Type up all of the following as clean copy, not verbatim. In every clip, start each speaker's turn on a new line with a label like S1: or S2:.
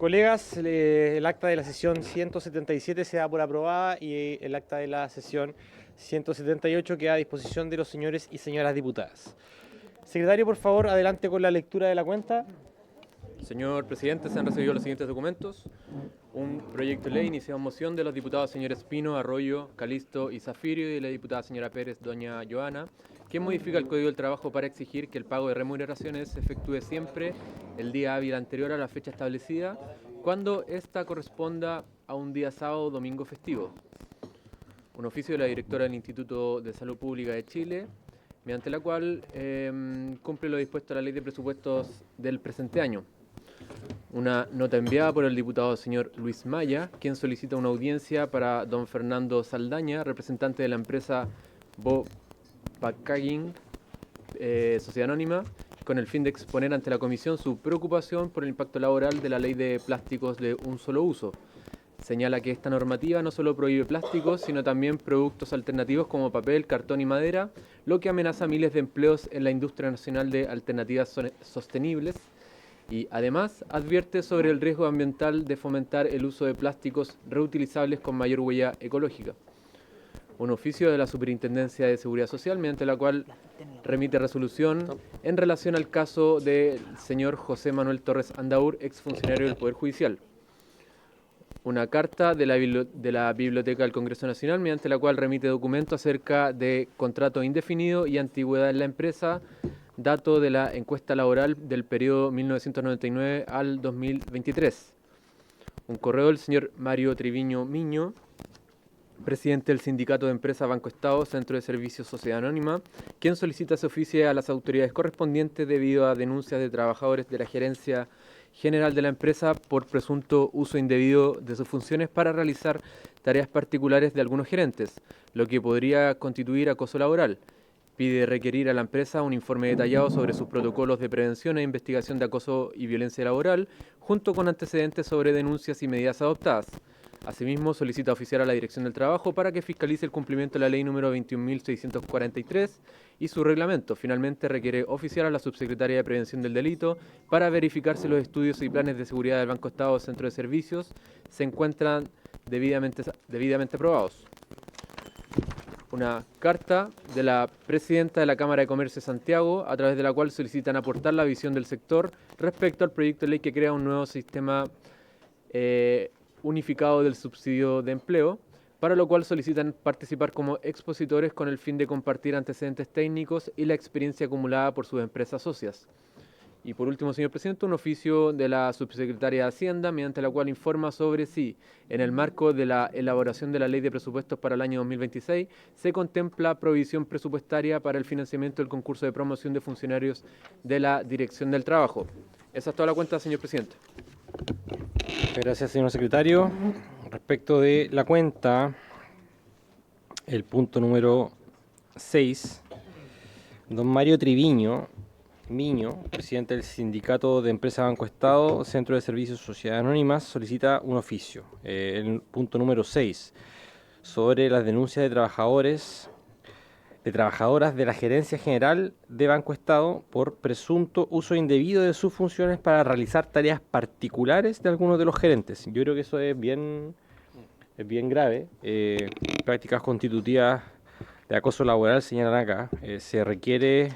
S1: Colegas, el acta de la sesión 177 se da por aprobada y el acta de la sesión 178 queda a disposición de los señores y señoras diputadas. Secretario, por favor, adelante con la lectura de la cuenta.
S2: Señor presidente, se han recibido los siguientes documentos. Un proyecto de ley iniciado en moción de los diputados señores Pino, Arroyo, Calisto y Zafirio y de la diputada señora Pérez, doña Joana, que modifica el Código del Trabajo para exigir que el pago de remuneraciones se efectúe siempre el día hábil anterior a la fecha establecida, cuando ésta corresponda a un día sábado o domingo festivo. Un oficio de la directora del Instituto de Salud Pública de Chile, mediante la cual cumple lo dispuesto a la Ley de Presupuestos del presente año. Una nota enviada por el diputado señor Luis Maya, quien solicita una audiencia para don Fernando Saldaña, representante de la empresa Bo Packaging, Sociedad Anónima, con el fin de exponer ante la Comisión su preocupación por el impacto laboral de la Ley de Plásticos de un solo uso. Señala que esta normativa no solo prohíbe plásticos, sino también productos alternativos como papel, cartón y madera, lo que amenaza miles de empleos en la industria nacional de alternativas sostenibles. Y además advierte sobre el riesgo ambiental de fomentar el uso de plásticos reutilizables con mayor huella ecológica. Un oficio de la Superintendencia de Seguridad Social, mediante la cual remite resolución en relación al caso del señor José Manuel Torres Andaur, exfuncionario del Poder Judicial. Una carta de la Biblioteca del Congreso Nacional, mediante la cual remite documento acerca de contrato indefinido y antigüedad en la empresa, dato de la encuesta laboral del periodo 1999 al 2023. Un correo del señor Mario Triviño Miño, presidente del Sindicato de Empresas Banco Estado, Centro de Servicios Sociedad Anónima, quien solicita se oficie a las autoridades correspondientes debido a denuncias de trabajadores de la Gerencia General de la empresa por presunto uso indebido de sus funciones para realizar tareas particulares de algunos gerentes, lo que podría constituir acoso laboral. Pide requerir a la empresa un informe detallado sobre sus protocolos de prevención e investigación de acoso y violencia laboral, junto con antecedentes sobre denuncias y medidas adoptadas. Asimismo, solicita oficiar a la Dirección del Trabajo para que fiscalice el cumplimiento de la Ley número 21.643 y su reglamento. Finalmente, requiere oficiar a la Subsecretaria de Prevención del Delito para verificar si los estudios y planes de seguridad del Banco Estado Centro de Servicios se encuentran debidamente aprobados. Una carta de la presidenta de la Cámara de Comercio de Santiago, a través de la cual solicitan aportar la visión del sector respecto al proyecto de ley que crea un nuevo sistema unificado del subsidio de empleo, para lo cual solicitan participar como expositores con el fin de compartir antecedentes técnicos y la experiencia acumulada por sus empresas socias. Y por último, señor presidente, un oficio de la subsecretaria de Hacienda, mediante la cual informa sobre si, en el marco de la elaboración de la Ley de Presupuestos para el año 2026, se contempla provisión presupuestaria para el financiamiento del concurso de promoción de funcionarios de la Dirección del Trabajo. Esa es toda la cuenta, señor presidente.
S1: Gracias, señor secretario. Respecto de la cuenta, el punto número 6, don Mario Triviño Miño, presidente del Sindicato de Empresas Banco Estado, Centro de Servicios Sociedades Anónimas, solicita un oficio. El punto número 6, sobre las denuncias de trabajadoras de la Gerencia General de Banco Estado por presunto uso indebido de sus funciones para realizar tareas particulares de algunos de los gerentes. Yo creo que eso es bien grave. Prácticas constitutivas de acoso laboral señalan acá. Se requiere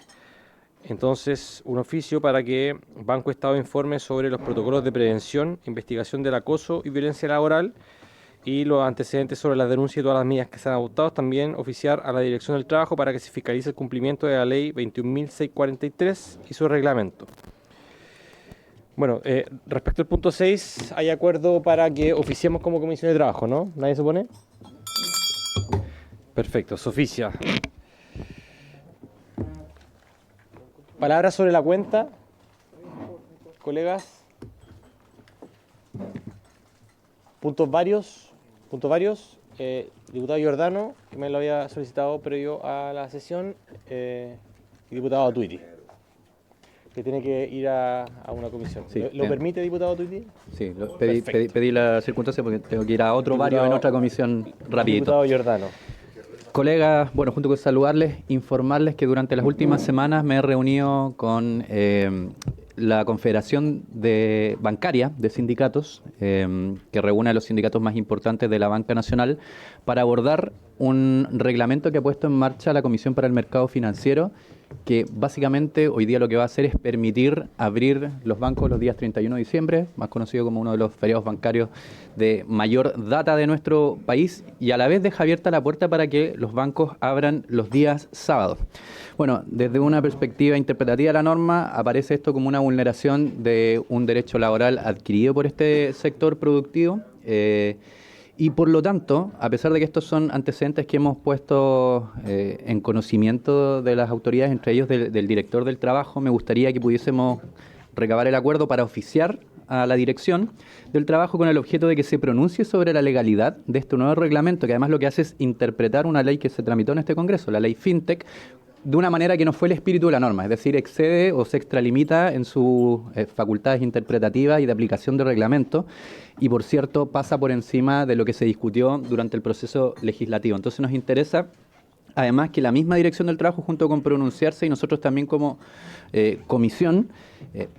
S1: entonces un oficio para que Banco Estado informe sobre los protocolos de prevención, investigación del acoso y violencia laboral y los antecedentes sobre las denuncias y todas las medidas que se han adoptado. También oficiar a la Dirección del Trabajo para que se fiscalice el cumplimiento de la Ley 21.643 y su reglamento. Bueno, respecto al punto 6, hay acuerdo para que oficiemos como Comisión de Trabajo, ¿no? ¿Nadie se opone? Perfecto, se oficia. Palabras sobre la cuenta, colegas. Puntos varios. Diputado Giordano, que me lo había solicitado previo a la sesión, y diputado Atuiti, que tiene que ir a una comisión.
S3: Sí,
S1: ¿Lo permite, diputado Atuiti?
S3: Sí, pedí la circunstancia porque tengo que ir a otro barrio en otra comisión rapidito.
S1: Diputado Giordano.
S3: Colegas, bueno, junto con saludarles, informarles que durante las últimas semanas me he reunido con la Confederación Bancaria de Sindicatos, que reúne a los sindicatos más importantes de la banca nacional, para abordar un reglamento que ha puesto en marcha la Comisión para el Mercado Financiero, que básicamente hoy día lo que va a hacer es permitir abrir los bancos los días 31 de diciembre, más conocido como uno de los feriados bancarios de mayor data de nuestro país, y a la vez deja abierta la puerta para que los bancos abran los días sábados. Bueno, desde una perspectiva interpretativa de la norma, aparece esto como una vulneración de un derecho laboral adquirido por este sector productivo. Y por lo tanto, a pesar de que estos son antecedentes que hemos puesto en conocimiento de las autoridades, entre ellos del director del trabajo, me gustaría que pudiésemos recabar el acuerdo para oficiar a la dirección del trabajo con el objeto de que se pronuncie sobre la legalidad de este nuevo reglamento, que además lo que hace es interpretar una ley que se tramitó en este Congreso, la ley FinTech, de una manera que no fue el espíritu de la norma, es decir, excede o se extralimita en sus facultades interpretativas y de aplicación de reglamento, y por cierto pasa por encima de lo que se discutió durante el proceso legislativo. Entonces nos interesa además que la misma Dirección del Trabajo, junto con pronunciarse, y nosotros también como comisión,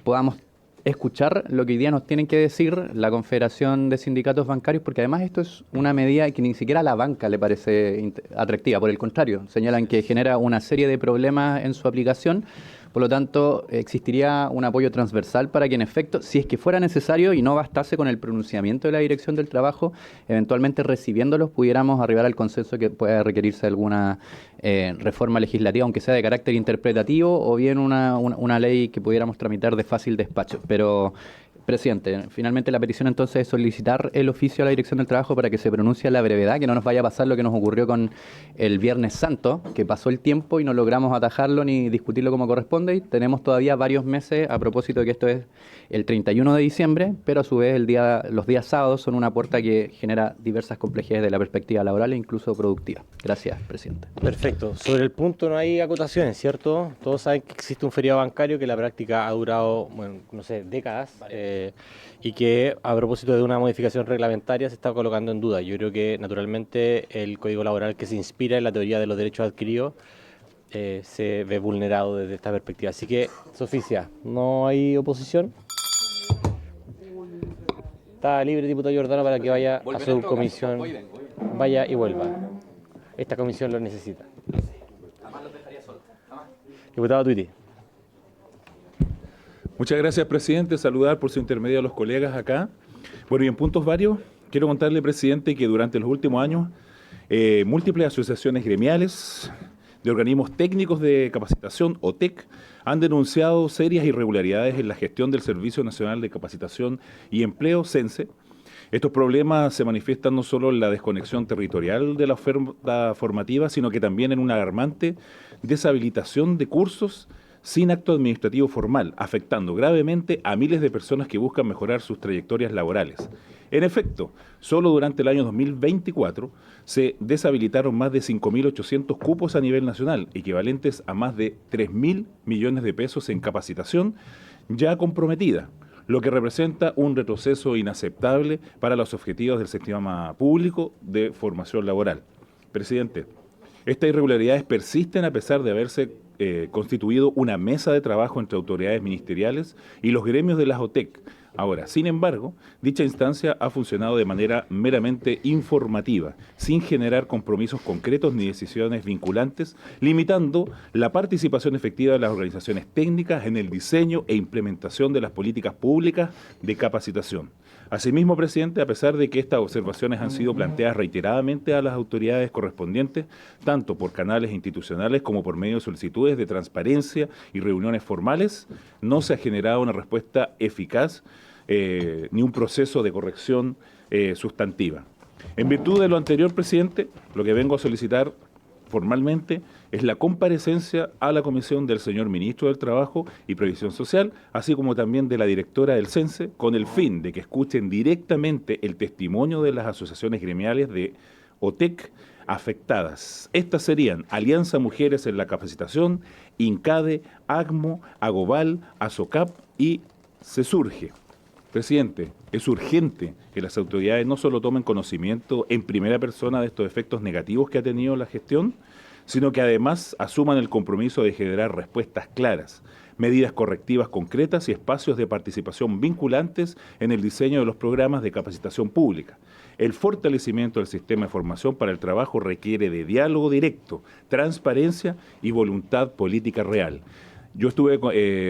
S3: podamos escuchar lo que hoy día nos tienen que decir la Confederación de Sindicatos Bancarios, porque además esto es una medida que ni siquiera a la banca le parece atractiva, por el contrario, señalan que genera una serie de problemas en su aplicación. Por lo tanto, existiría un apoyo transversal para que, en efecto, si es que fuera necesario y no bastase con el pronunciamiento de la Dirección del Trabajo, eventualmente recibiéndolos pudiéramos arribar al consenso que pueda requerirse alguna reforma legislativa, aunque sea de carácter interpretativo, o bien una ley que pudiéramos tramitar de fácil despacho. Pero, presidente, finalmente la petición entonces es solicitar el oficio a la Dirección del Trabajo para que se pronuncie a la brevedad, que no nos vaya a pasar lo que nos ocurrió con el Viernes Santo, que pasó el tiempo y no logramos atajarlo ni discutirlo como corresponde, y tenemos todavía varios meses a propósito de que esto es el 31 de diciembre, pero a su vez los días sábados son una puerta que genera diversas complejidades de la perspectiva laboral e incluso productiva. Gracias, presidente.
S1: Perfecto. Sobre el punto no hay acotaciones, ¿cierto? Todos saben que existe un feriado bancario que en la práctica ha durado, bueno, no sé, décadas, y que a propósito de una modificación reglamentaria se está colocando en duda. Yo creo que naturalmente el Código Laboral, que se inspira en la teoría de los derechos adquiridos, se ve vulnerado desde esta perspectiva. Así que, Sofía, ¿no hay oposición? Está libre el diputado Giordano para que vaya a su comisión. Vaya y vuelva. Esta comisión lo necesita. Diputado Tuiti.
S4: Muchas gracias, presidente. Saludar por su intermedio a los colegas acá. Bueno, y en puntos varios, quiero contarle, presidente, que durante los últimos años múltiples asociaciones gremiales de organismos técnicos de capacitación, OTEC, han denunciado serias irregularidades en la gestión del Servicio Nacional de Capacitación y Empleo, SENSE. Estos problemas se manifiestan no solo en la desconexión territorial de la oferta formativa, sino que también en una alarmante deshabilitación de cursos sin acto administrativo formal, afectando gravemente a miles de personas que buscan mejorar sus trayectorias laborales. En efecto, solo durante el año 2024 se deshabilitaron más de 5.800 cupos a nivel nacional, equivalentes a más de 3.000 millones de pesos en capacitación ya comprometida, lo que representa un retroceso inaceptable para los objetivos del sistema público de formación laboral. Presidente, estas irregularidades persisten a pesar de haberse constituido una mesa de trabajo entre autoridades ministeriales y los gremios de las OTEC. Ahora, sin embargo, dicha instancia ha funcionado de manera meramente informativa, sin generar compromisos concretos ni decisiones vinculantes, limitando la participación efectiva de las organizaciones técnicas en el diseño e implementación de las políticas públicas de capacitación. Asimismo, presidente, a pesar de que estas observaciones han sido planteadas reiteradamente a las autoridades correspondientes, tanto por canales institucionales como por medio de solicitudes de transparencia y reuniones formales, no se ha generado una respuesta eficaz ni un proceso de corrección sustantiva. En virtud de lo anterior, presidente, lo que vengo a solicitar formalmente es la comparecencia a la comisión del señor Ministro del Trabajo y Previsión Social, así como también de la directora del CENSE, con el fin de que escuchen directamente el testimonio de las asociaciones gremiales de OTEC afectadas. Estas serían Alianza Mujeres en la Capacitación, INCADE, ACMO, AGOBAL, ASOCAP y CESURGE. Presidente, es urgente que las autoridades no solo tomen conocimiento en primera persona de estos efectos negativos que ha tenido la gestión, sino que además asuman el compromiso de generar respuestas claras, medidas correctivas concretas y espacios de participación vinculantes en el diseño de los programas de capacitación pública. El fortalecimiento del sistema de formación para el trabajo requiere de diálogo directo, transparencia y voluntad política real. Yo estuve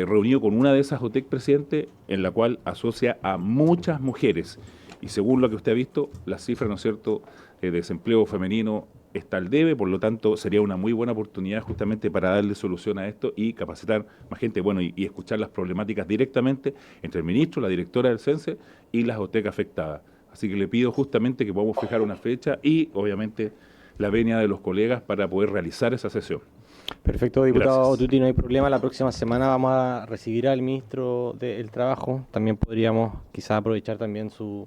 S4: reunido con una de esas OTEC, presidente, en la cual asocia a muchas mujeres. Y según lo que usted ha visto, las cifras, ¿no es cierto?, de desempleo femenino está al debe, por lo tanto sería una muy buena oportunidad justamente para darle solución a esto y capacitar más gente, bueno, y escuchar las problemáticas directamente entre el ministro, la directora del CENSE y las OTEC afectadas. Así que le pido justamente que podamos fijar una fecha y, obviamente, la venia de los colegas para poder realizar esa sesión.
S1: Perfecto, diputado
S4: Gracias.
S1: Tuti, no hay problema. La próxima semana vamos a recibir al ministro del Trabajo. También podríamos quizás aprovechar también su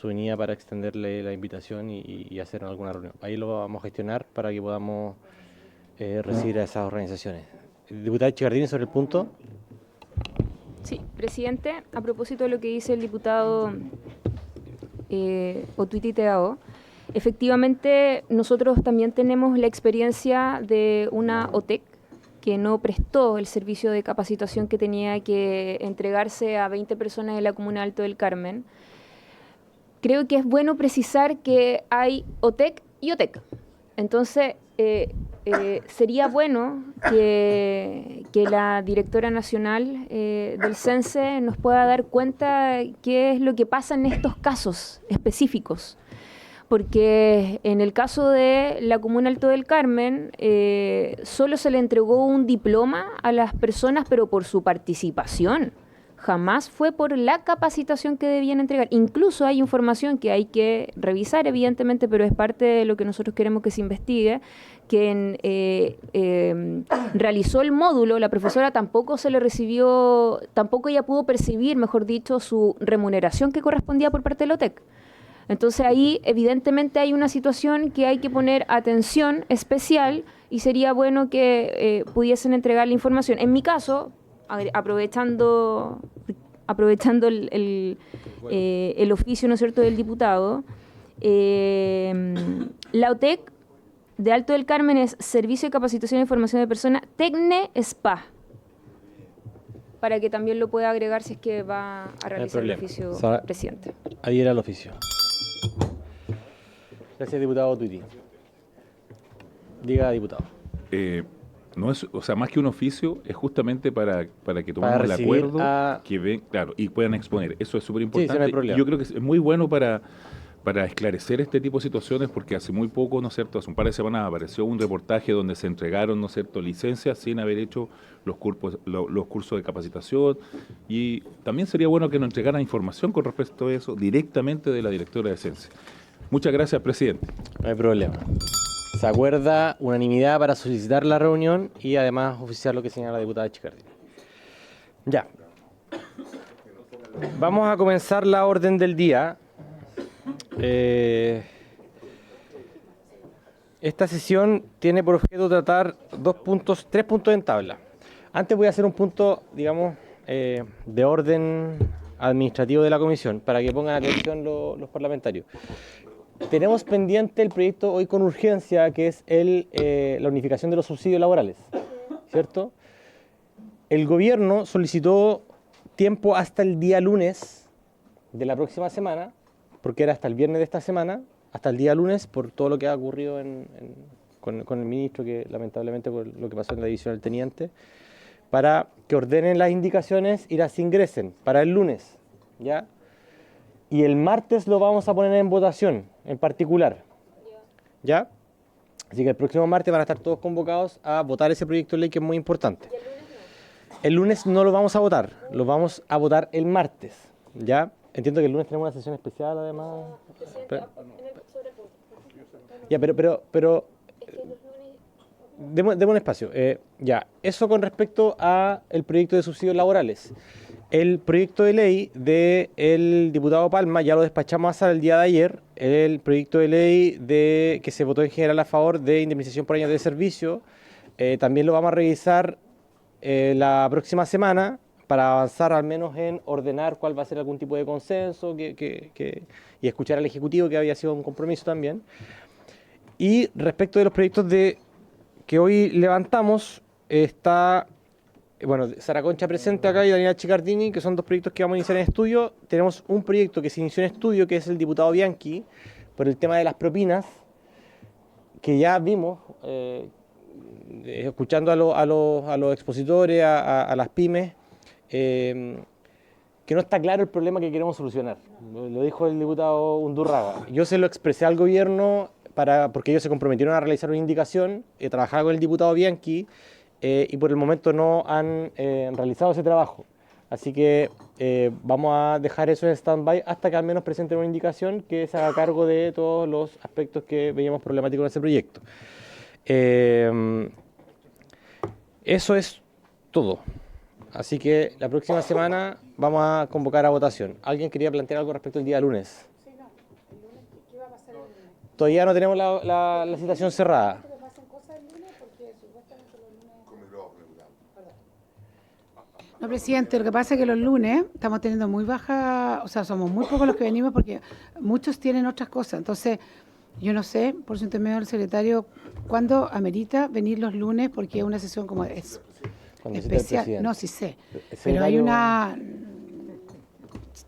S1: venida para extenderle la invitación y hacer alguna reunión. Ahí lo vamos a gestionar para que podamos recibir a esas organizaciones. Diputada Chicardini, sobre el punto.
S5: Sí, presidente, a propósito de lo que dice el diputado Otuiti Teao, efectivamente nosotros también tenemos la experiencia de una OTEC que no prestó el servicio de capacitación que tenía que entregarse a 20 personas de la Comuna Alto del Carmen. Creo que es bueno precisar que hay OTEC y OTEC. Entonces, sería bueno que la directora nacional del CENSE nos pueda dar cuenta qué es lo que pasa en estos casos específicos. Porque en el caso de la Comuna Alto del Carmen, solo se le entregó un diploma a las personas, pero por su participación. Jamás fue por la capacitación que debían entregar. Incluso hay información que hay que revisar, evidentemente, pero es parte de lo que nosotros queremos que se investigue, que realizó el módulo, la profesora tampoco se le recibió, tampoco ella pudo percibir, mejor dicho, su remuneración que correspondía por parte de la OTEC. Entonces ahí evidentemente hay una situación que hay que poner atención especial y sería bueno que pudiesen entregar la información. En mi caso, aprovechando el oficio, ¿no es cierto?, del diputado, la OTEC de Alto del Carmen es Servicio de Capacitación e Información de Personas Tecne SPA, para que también lo pueda agregar si es que va a realizar el oficio, presidente.
S1: Ahí era el oficio. Gracias, diputado Tuiti. Diga, diputado.
S4: No es, o sea, más que un oficio, es justamente para que tomemos
S1: Para
S4: el
S1: recibir
S4: acuerdo que ven, claro, y puedan exponer. Eso es súper importante.
S1: Sí, no hay problema.
S4: Yo creo que es muy bueno para esclarecer este tipo de situaciones, porque hace muy poco, ¿no es cierto?, hace un par de semanas apareció un reportaje donde se entregaron, ¿no es cierto?, licencias sin haber hecho los cursos de capacitación, y también sería bueno que nos entregaran información con respecto a eso directamente de la directora de CENSE. Muchas gracias, presidente.
S1: No hay problema. Se acuerda unanimidad para solicitar la reunión y además oficiar lo que señala la diputada Chicardini. Ya. Vamos a comenzar la orden del día. Esta sesión tiene por objeto tratar tres puntos en tabla. Antes voy a hacer un punto, digamos, de orden administrativo de la comisión, para que pongan atención los parlamentarios. Tenemos pendiente el proyecto hoy con urgencia, que es la unificación de los subsidios laborales, ¿cierto? El gobierno solicitó tiempo hasta el día lunes de la próxima semana, porque era hasta el viernes de esta semana, hasta el día lunes, por todo lo que ha ocurrido con el ministro, que lamentablemente por lo que pasó en la división del teniente, para que ordenen las indicaciones y las ingresen para el lunes, ¿ya? Y el martes lo vamos a poner en votación, en particular, ¿ya? Así que el próximo martes van a estar todos convocados a votar ese proyecto de ley, que es muy importante. El lunes no lo vamos a votar, lo vamos a votar el martes, ¿ya? Entiendo que el lunes tenemos una sesión especial, además. Ya, pero demos un espacio. Ya, eso con respecto a el proyecto de subsidios laborales. El proyecto de ley del diputado Palma ya lo despachamos hasta el día de ayer. El proyecto de ley que se votó en general a favor de indemnización por años de servicio, también lo vamos a revisar la próxima semana para avanzar al menos en ordenar cuál va a ser algún tipo de consenso y escuchar al Ejecutivo, que había sido un compromiso también. Y respecto de los proyectos que hoy levantamos, está Bueno, Sara Concha presente acá y Daniela Chicardini, que son dos proyectos que vamos a iniciar en estudio. Tenemos un proyecto que se inició en estudio, que es el diputado Bianchi, por el tema de las propinas, que ya vimos, escuchando a los expositores, a las pymes, que no está claro el problema que queremos solucionar. Lo dijo el diputado Undurraga. Yo se lo expresé al gobierno porque ellos se comprometieron a realizar una indicación, trabajar con el diputado Bianchi, y por el momento no han realizado ese trabajo. Así que vamos a dejar eso en stand-by hasta que al menos presenten una indicación que se haga cargo de todos los aspectos que veíamos problemáticos en ese proyecto. Eso es todo. Así que la próxima semana vamos a convocar a votación. ¿Alguien quería plantear algo respecto al día lunes?
S6: Sí, no. El lunes, ¿qué va a pasar el lunes?
S1: Todavía no tenemos la citación cerrada.
S6: Pero pasan cosas el lunes porque supuestamente los lunes... No, presidente, lo que pasa es que los lunes estamos teniendo muy baja, o sea, somos muy pocos los que venimos porque muchos tienen otras cosas. Entonces, yo no sé, por su intermedio del secretario, ¿cuándo amerita venir los lunes? Porque es una sesión como es
S1: Cuando visita el
S6: especial.
S1: presidente.
S6: No, sí sé.
S1: El
S6: Pero hay
S1: secretario-
S6: una...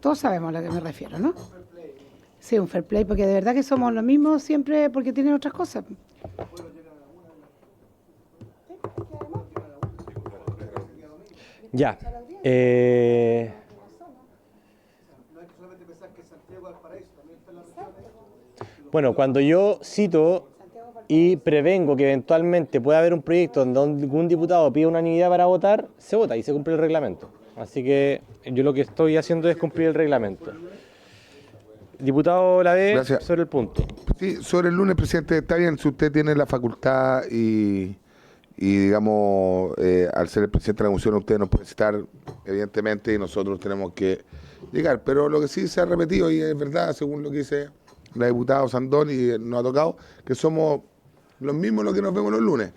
S6: Todos sabemos a lo que me refiero, ¿no? Sí, un fair play, porque de verdad que somos los mismos siempre porque tienen otras cosas.
S1: Ya. Bueno, cuando yo cito y prevengo que eventualmente pueda haber un proyecto donde algún diputado pida unanimidad para votar, se vota y se cumple el reglamento. Así que yo lo que estoy haciendo es cumplir el reglamento. Diputado Lavé,
S7: Gracias.
S1: sobre el punto.
S7: Sí, sobre el lunes, presidente, está bien si usted tiene la facultad y digamos, al ser el presidente de la comisión, usted nos puede citar, evidentemente, y nosotros tenemos que llegar. Pero lo que sí se ha repetido, y es verdad, según lo que dice la diputada Sandón, y nos ha tocado, que somos los mismos los que nos vemos los lunes.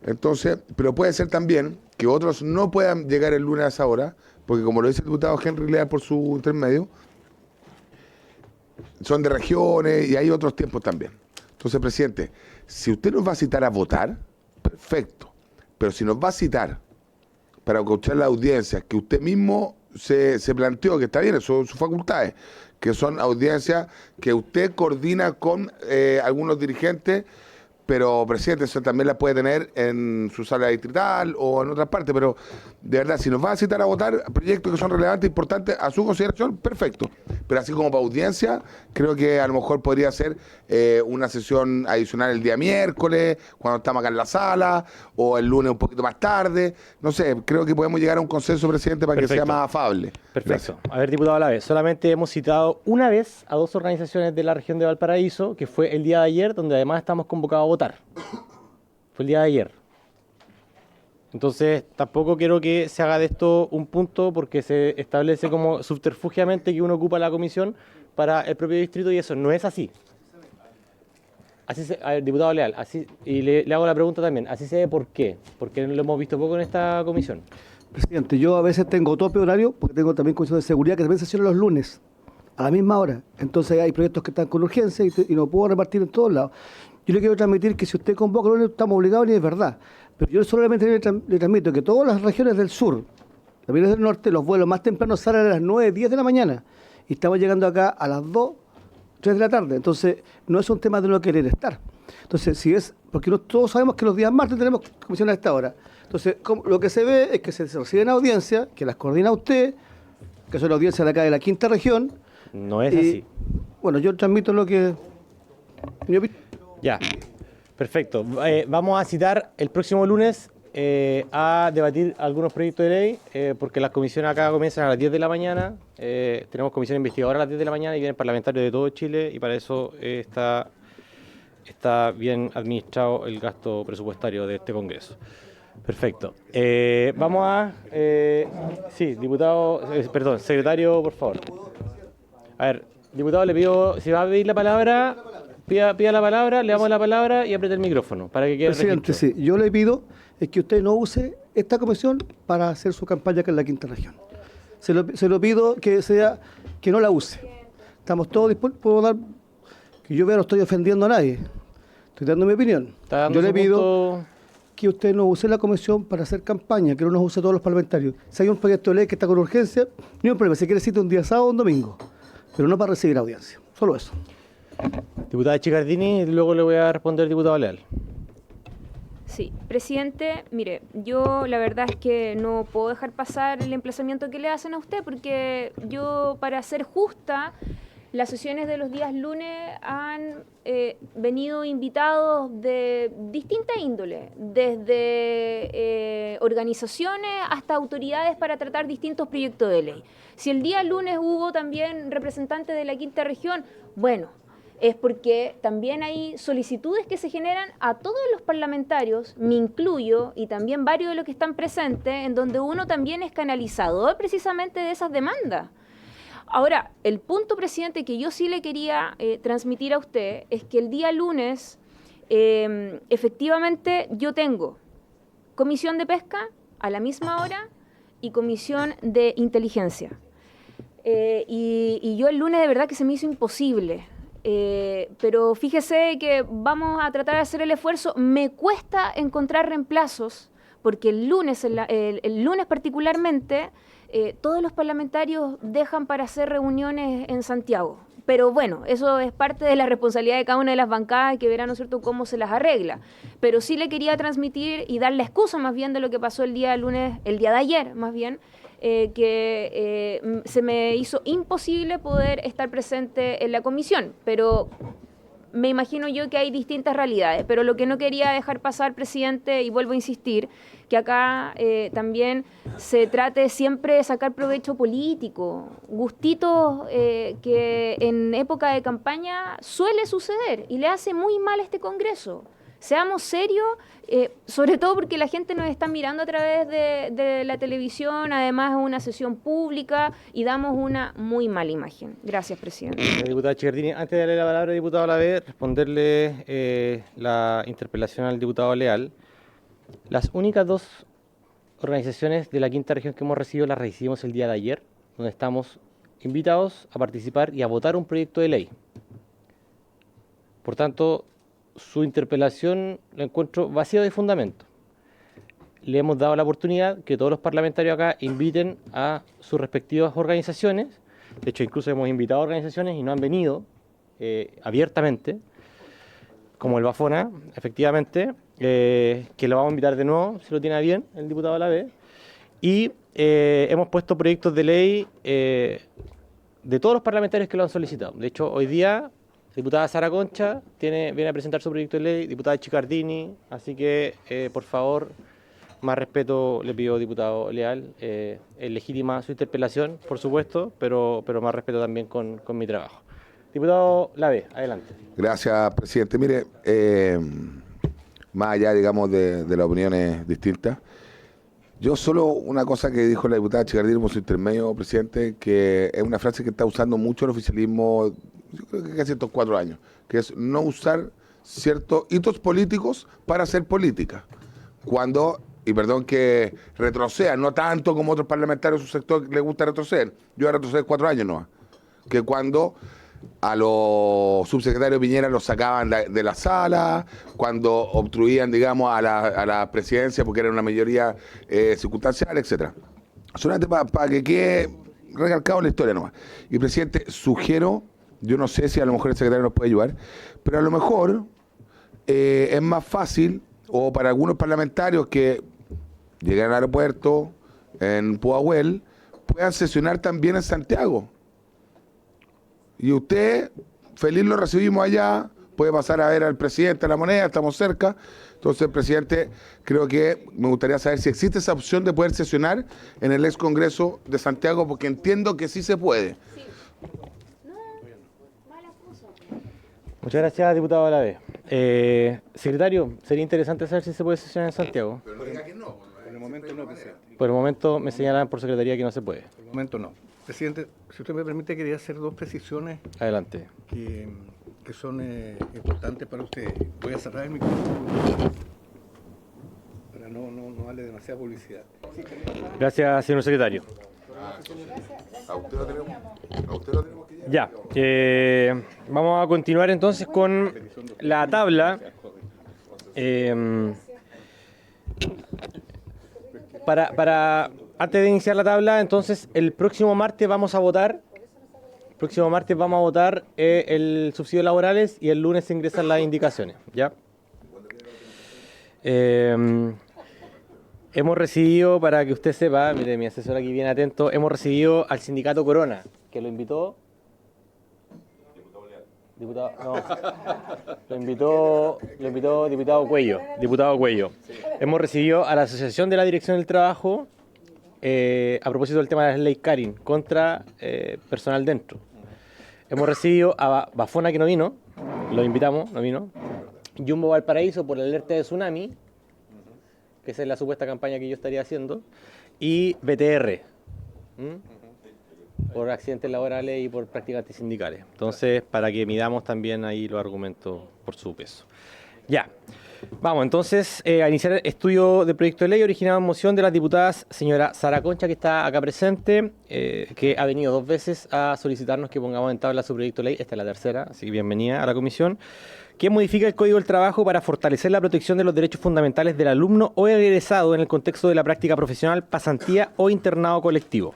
S7: Entonces, pero puede ser también que otros no puedan llegar el lunes a esa hora, porque como lo dice el diputado Henry Lea por su intermedio, son de regiones y hay otros tiempos también. Entonces, presidente, si usted nos va a citar a votar, perfecto. Pero si nos va a citar para escuchar la audiencia que usted mismo se planteó, que está bien, son sus facultades, que son audiencias que usted coordina con algunos dirigentes, pero, presidente, eso también la puede tener en su sala distrital o en otras partes, pero de verdad, si nos va a citar a votar proyectos que son relevantes, importantes a su consideración, perfecto. Pero así como para audiencia, creo que a lo mejor podría ser una sesión adicional el día miércoles, cuando estamos acá en la sala, o el lunes un poquito más tarde. No sé, creo que podemos llegar a un consenso, presidente, para que sea
S1: Perfecto.
S7: más afable.
S1: Perfecto.
S7: Gracias.
S1: A ver, diputado Lavé, solamente hemos citado una vez a dos organizaciones de la región de Valparaíso, que fue el día de ayer, donde además estamos convocados a votar. Fue el día de ayer. Entonces, tampoco quiero que se haga de esto un punto porque se establece como subterfugiamente que uno ocupa la comisión para el propio distrito y eso no es así. A ver, diputado Leal, así, y le hago la pregunta también, ¿así se ve por qué? Porque lo hemos visto poco en esta comisión.
S8: Presidente, yo a veces tengo tope horario porque tengo también comisión de seguridad que también sesiona los lunes a la misma hora. Entonces hay proyectos que están con urgencia y no puedo repartir en todos lados. Yo le quiero transmitir que si usted convoca los lunes estamos obligados y es verdad. Pero yo solamente le transmito que todas las regiones del sur, las regiones del norte, los vuelos más tempranos salen a las 9, 10 de la mañana y estamos llegando acá a las 2, 3 de la tarde. Entonces no es un tema de no querer estar. Entonces, si es, porque todos sabemos que los días martes tenemos comisión a esta hora. Entonces, lo que se ve es que se reciben audiencias, que las coordina usted, que son audiencias de acá de la quinta región.
S1: No es
S8: y,
S1: así.
S8: Bueno, yo transmito lo que... mi opinión.
S1: Ya, perfecto. Vamos a citar el próximo lunes a debatir algunos proyectos de ley, porque las comisiones acá comienzan a las 10 de la mañana. Tenemos comisión investigadora a las 10 de la mañana y vienen parlamentarios de todo Chile y para eso está bien administrado el gasto presupuestario de este Congreso. Perfecto. Vamos a... sí, diputado, perdón, secretario, por favor. A ver, diputado, le pido, si va a pedir la palabra, pida la palabra, le damos la palabra y apriete el micrófono para que quede
S8: Presidente,
S1: registro.
S8: sí, yo le pido es que usted no use esta comisión para hacer su campaña acá en la quinta región. Se lo pido que no la use. Estamos todos dispuestos, puedo dar, que yo vea, no estoy ofendiendo a nadie. Estoy dando mi opinión.
S1: Está dando
S8: Yo le
S1: su
S8: pido...
S1: punto.
S8: que usted no use la comisión para hacer campaña, que no nos use todos los parlamentarios. Si hay un proyecto de ley que está con urgencia, no hay un problema. Si quiere cita un día sábado o un domingo, pero no para recibir audiencia. Solo eso.
S1: Diputada Chicardini, y luego le voy a responder al diputado Leal.
S5: Sí, presidente, mire, yo la verdad es que no puedo dejar pasar el emplazamiento que le hacen a usted, porque yo, para ser justa, las sesiones de los días lunes han venido invitados de distinta índole, desde organizaciones hasta autoridades para tratar distintos proyectos de ley. Si el día lunes hubo también representantes de la quinta región, bueno, es porque también hay solicitudes que se generan a todos los parlamentarios, me incluyo, y también varios de los que están presentes, en donde uno también es canalizador precisamente de esas demandas. Ahora, el punto, presidente, que yo sí le quería transmitir a usted es que el día lunes, efectivamente, yo tengo comisión de pesca a la misma hora y comisión de inteligencia. Y yo el lunes de verdad que se me hizo imposible. Pero fíjese que vamos a tratar de hacer el esfuerzo. Me cuesta encontrar reemplazos, porque el lunes particularmente, todos los parlamentarios dejan para hacer reuniones en Santiago. Pero bueno, eso es parte de la responsabilidad de cada una de las bancadas, que verán, ¿no es cierto?, cómo se las arregla. Pero sí le quería transmitir y dar la excusa más bien de lo que pasó el día lunes, el día de ayer más bien, que se me hizo imposible poder estar presente en la comisión, pero me imagino yo que hay distintas realidades. Pero lo que no quería dejar pasar, presidente, y vuelvo a insistir, que acá también se trate siempre de sacar provecho político, gustitos que en época de campaña suele suceder y le hace muy mal a este Congreso. Seamos serios, sobre todo porque la gente nos está mirando a través de la televisión, además es una sesión pública y damos una muy mala imagen. Gracias, presidente.
S1: Diputada Chicardini, antes de darle la palabra al diputado Lavé, responderle la interpelación al diputado Leal. Las únicas dos organizaciones de la quinta región que hemos recibido las recibimos el día de ayer, donde estamos invitados a participar y a votar un proyecto de ley. Por tanto, su interpelación la encuentro vacía de fundamento. Le hemos dado la oportunidad que todos los parlamentarios acá inviten a sus respectivas organizaciones. De hecho, incluso hemos invitado a organizaciones y no han venido abiertamente, como el Bafona, efectivamente, que lo vamos a invitar de nuevo, si lo tiene bien el diputado Lavé. Y hemos puesto proyectos de ley de todos los parlamentarios que lo han solicitado. De hecho, hoy día, diputada Sara Concha viene a presentar su proyecto de ley, diputada Chicardini, así que, por favor, más respeto le pido, diputado Leal. Es legítima su interpelación, por supuesto, pero más respeto también con mi trabajo. Diputado Lavé, adelante.
S7: Gracias, presidente. Mire, más allá, digamos, de las opiniones distintas, yo solo una cosa que dijo la diputada Chicardini como su intermedio, presidente, que es una frase que está usando mucho el oficialismo, yo creo que casi estos 4 años, que es no usar ciertos hitos políticos para hacer política. Cuando, y perdón que retroceda, no tanto como otros parlamentarios de su sector les gusta retroceder, yo voy a retroceder 4 años nomás, que cuando a los subsecretarios Piñera los sacaban de la sala, cuando obstruían, digamos, a la presidencia porque era una mayoría circunstancial, etcétera. Solamente para que quede recalcado la historia nomás. Y, presidente, sugiero, yo no sé si a lo mejor el secretario nos puede ayudar, pero a lo mejor es más fácil, o para algunos parlamentarios que lleguen al aeropuerto, en Pudahuel, puedan sesionar también en Santiago. Y usted, feliz lo recibimos allá, puede pasar a ver al presidente de La Moneda, estamos cerca. Entonces, presidente, creo que me gustaría saber si existe esa opción de poder sesionar en el ex Congreso de Santiago, porque entiendo que sí se puede.
S5: Sí. Mala cosa.
S1: Muchas gracias, diputado Lavé. Secretario, sería interesante saber si se puede sesionar en Santiago.
S7: Pero no diga que no.
S9: Por el momento no, presidente.
S1: Por el momento me señalan por secretaría que no se puede.
S9: Por el momento no. Presidente, si usted me permite, quería hacer 2 precisiones
S1: Adelante.
S9: que son importantes para usted. Voy a cerrar el micrófono para no darle demasiada publicidad.
S1: Gracias, señor secretario.
S7: A usted lo tenemos que llevar.
S1: Ya, vamos a continuar entonces con la tabla. Antes de iniciar la tabla, entonces, el próximo martes vamos a votar. El subsidio laborales y el lunes se ingresan las indicaciones, ¿ya? Hemos recibido, para que usted sepa, mire, mi asesor aquí bien atento, hemos recibido al sindicato Corona, que lo invitó. Lo invitó diputado Cuello. Hemos recibido a la Asociación de la Dirección del Trabajo a propósito del tema de la ley Karin contra personal dentro. Hemos recibido a Bafona, que no vino, lo invitamos, no vino. Jumbo Valparaíso por la alerta de tsunami, que esa es la supuesta campaña que yo estaría haciendo, y BTR, por accidentes laborales y por prácticas antisindicales. Entonces, para que midamos también ahí los argumentos por su peso. Ya, vamos entonces a iniciar el estudio del proyecto de ley originado en moción de las diputadas señora Sara Concha, que está acá presente, que ha venido 2 veces a solicitarnos que pongamos en tabla su proyecto de ley. Esta es la tercera, así que bienvenida a la comisión, que modifica el Código del Trabajo para fortalecer la protección de los derechos fundamentales del alumno o egresado en el contexto de la práctica profesional, pasantía o internado colectivo.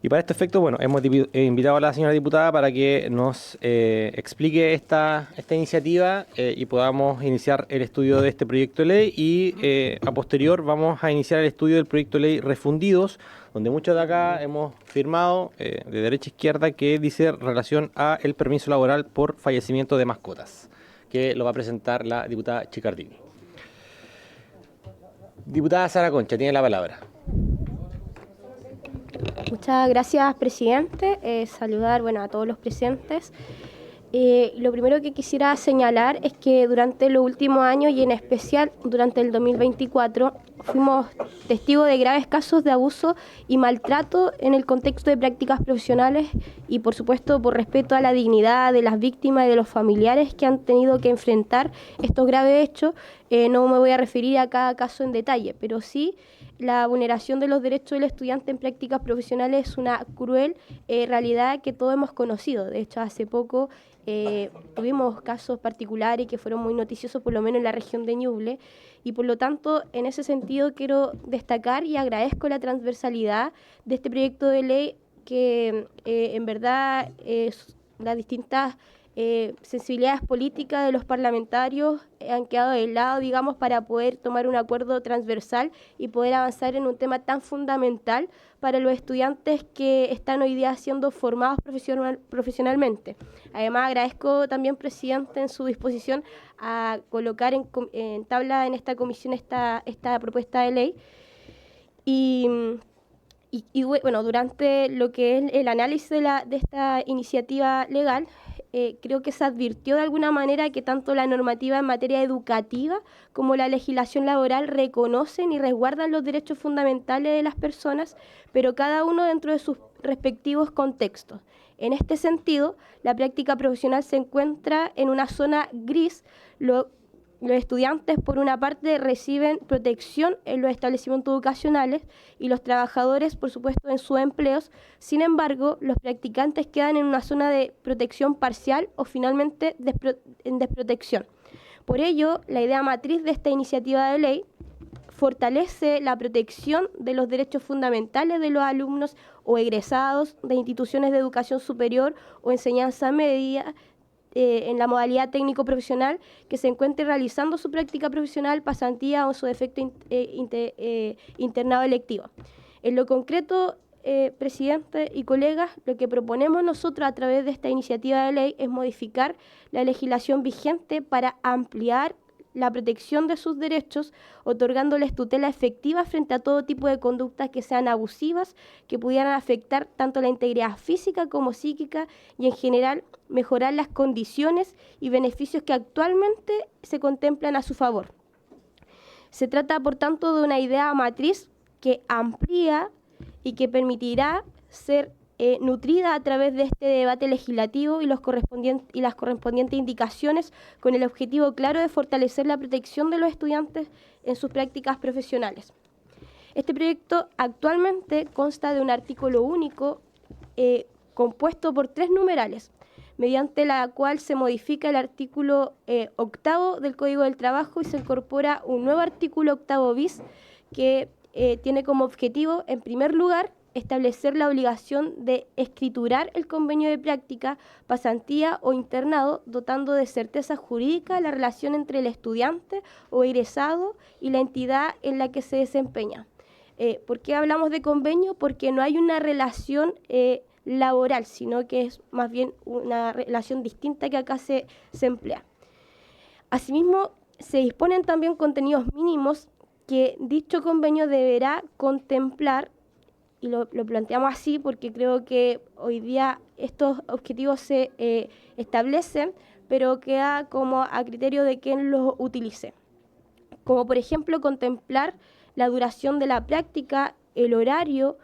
S1: Y para este efecto, bueno, hemos invitado a la señora diputada para que nos explique esta iniciativa y podamos iniciar el estudio de este proyecto de ley y a posterior vamos a iniciar el estudio del proyecto de ley Refundidos, donde muchos de acá hemos firmado de derecha a izquierda, que dice relación a el permiso laboral por fallecimiento de mascotas, que lo va a presentar la diputada Chicardini. Diputada Sara Concha, tiene la palabra.
S10: Muchas gracias, presidente. Saludar a todos los presentes. Lo primero que quisiera señalar es que durante los últimos años y en especial durante el 2024 fuimos testigos de graves casos de abuso y maltrato en el contexto de prácticas profesionales y, por supuesto, por respeto a la dignidad de las víctimas y de los familiares que han tenido que enfrentar estos graves hechos. No me voy a referir a cada caso en detalle, pero sí la vulneración de los derechos del estudiante en prácticas profesionales es una cruel realidad que todos hemos conocido. De hecho, hace poco tuvimos casos particulares que fueron muy noticiosos, por lo menos en la región de Ñuble, y por lo tanto, en ese sentido, quiero destacar y agradezco la transversalidad de este proyecto de ley que en verdad las distintas sensibilidades políticas de los parlamentarios han quedado de lado, digamos, para poder tomar un acuerdo transversal y poder avanzar en un tema tan fundamental para los estudiantes que están hoy día siendo formados profesionalmente. Además, agradezco también, presidente, en su disposición a colocar en tabla en esta comisión esta propuesta de ley. Y bueno, durante lo que es el análisis de esta iniciativa legal, creo que se advirtió de alguna manera que tanto la normativa en materia educativa como la legislación laboral reconocen y resguardan los derechos fundamentales de las personas, pero cada uno dentro de sus respectivos contextos. En este sentido, la práctica profesional se encuentra en una zona gris. Los estudiantes, por una parte, reciben protección en los establecimientos educacionales y los trabajadores, por supuesto, en sus empleos. Sin embargo, los practicantes quedan en una zona de protección parcial o finalmente en desprotección. Por ello, la idea matriz de esta iniciativa de ley fortalece la protección de los derechos fundamentales de los alumnos o egresados de instituciones de educación superior o enseñanza media, en la modalidad técnico-profesional que se encuentre realizando su práctica profesional, pasantía o su defecto internado electivo. En lo concreto, presidente y colegas, lo que proponemos nosotros a través de esta iniciativa de ley es modificar la legislación vigente para ampliar la protección de sus derechos, otorgándoles tutela efectiva frente a todo tipo de conductas que sean abusivas, que pudieran afectar tanto la integridad física como psíquica y en general mejorar las condiciones y beneficios que actualmente se contemplan a su favor. Se trata, por tanto, de una idea matriz que amplía y que permitirá ser nutrida a través de este debate legislativo y las correspondientes indicaciones con el objetivo claro de fortalecer la protección de los estudiantes en sus prácticas profesionales. Este proyecto actualmente consta de un artículo único compuesto por 3 numerales. mediante la cual se modifica el artículo 8º del Código del Trabajo y se incorpora un nuevo artículo 8º bis que tiene como objetivo, en primer lugar, establecer la obligación de escriturar el convenio de práctica, pasantía o internado, dotando de certeza jurídica la relación entre el estudiante o egresado y la entidad en la que se desempeña. ¿Por qué hablamos de convenio? Porque no hay una relación laboral, sino que es más bien una relación distinta que acá se emplea. Asimismo, se disponen también contenidos mínimos que dicho convenio deberá contemplar, y lo planteamos así porque creo que hoy día estos objetivos se establecen, pero queda como a criterio de quien los utilice. Como por ejemplo contemplar la duración de la práctica, el horario,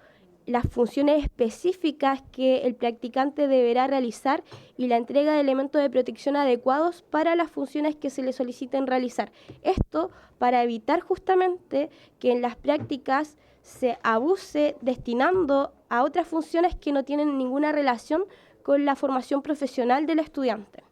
S10: las funciones específicas que el practicante deberá realizar y la entrega de elementos de protección adecuados para las funciones que se le soliciten realizar. Esto para evitar justamente que en las prácticas se abuse destinando a otras funciones que no tienen ninguna relación con la formación profesional del estudiante.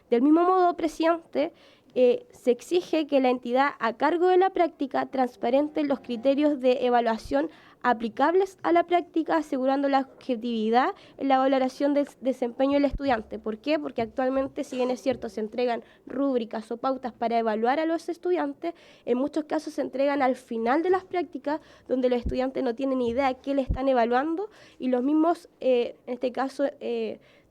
S10: Del mismo modo, presidente, se exige que la entidad a cargo de la práctica transparente los criterios de evaluación aplicables a la práctica, asegurando la objetividad en la valoración del desempeño del estudiante. ¿Por qué? Porque actualmente, si bien es cierto, se entregan rúbricas o pautas para evaluar a los estudiantes, en muchos casos se entregan al final de las prácticas, donde los estudiantes no tienen ni idea de qué le están evaluando, y los mismos, en este caso,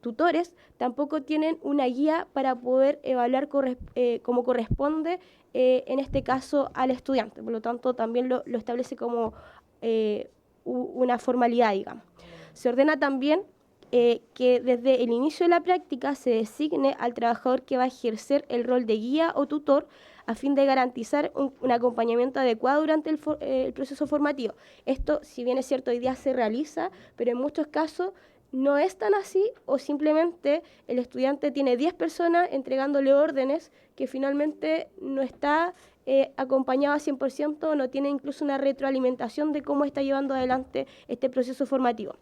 S10: tutores, tampoco tienen una guía para poder evaluar como corresponde, en este caso, al estudiante. Por lo tanto, también lo establece como una formalidad, digamos. Se ordena también que desde el inicio de la práctica se designe al trabajador que va a ejercer el rol de guía o tutor a fin de garantizar un acompañamiento adecuado durante el proceso formativo. Esto, si bien es cierto, hoy día se realiza, pero en muchos casos no es tan así, o simplemente el estudiante tiene 10 personas entregándole órdenes que finalmente no está acompañado a 100%, no tiene incluso una retroalimentación de cómo está llevando adelante este proceso formativo.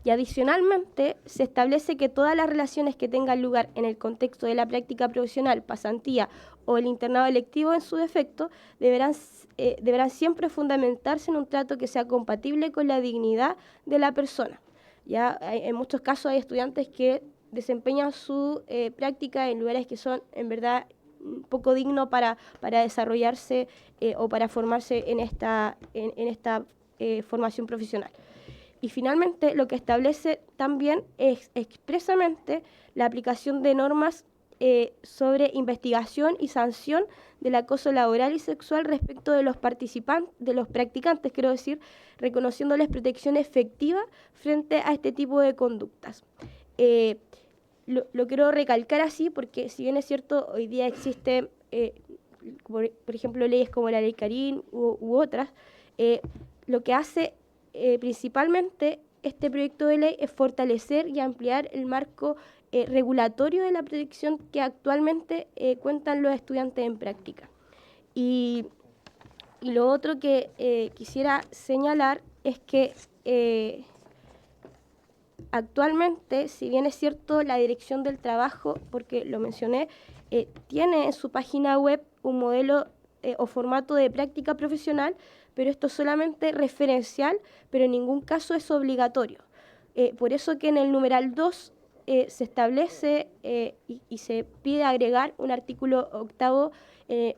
S10: Y adicionalmente, se establece que todas las relaciones que tengan lugar en el contexto de la práctica profesional, pasantía o el internado electivo en su defecto, deberán siempre fundamentarse en un trato que sea compatible con la dignidad de la persona. Ya en muchos casos hay estudiantes que desempeñan su práctica en lugares que son en verdad poco dignos para desarrollarse o para formarse en esta formación profesional. Y finalmente, lo que establece también es expresamente la aplicación de normas sobre investigación y sanción del acoso laboral y sexual respecto de los practicantes, quiero decir, reconociéndoles protección efectiva frente a este tipo de conductas. Lo quiero recalcar así porque, si bien es cierto, hoy día existe, por ejemplo, leyes como la Ley Carín u otras, lo que hace principalmente este proyecto de ley es fortalecer y ampliar el marco regulatorio de la protección que actualmente cuentan los estudiantes en práctica. Y lo otro que quisiera señalar es que actualmente, si bien es cierto, la Dirección del Trabajo, porque lo mencioné, tiene en su página web un modelo o formato de práctica profesional, pero esto es solamente referencial, pero en ningún caso es obligatorio. Por eso que en el numeral 2 se establece y se pide agregar un artículo 8º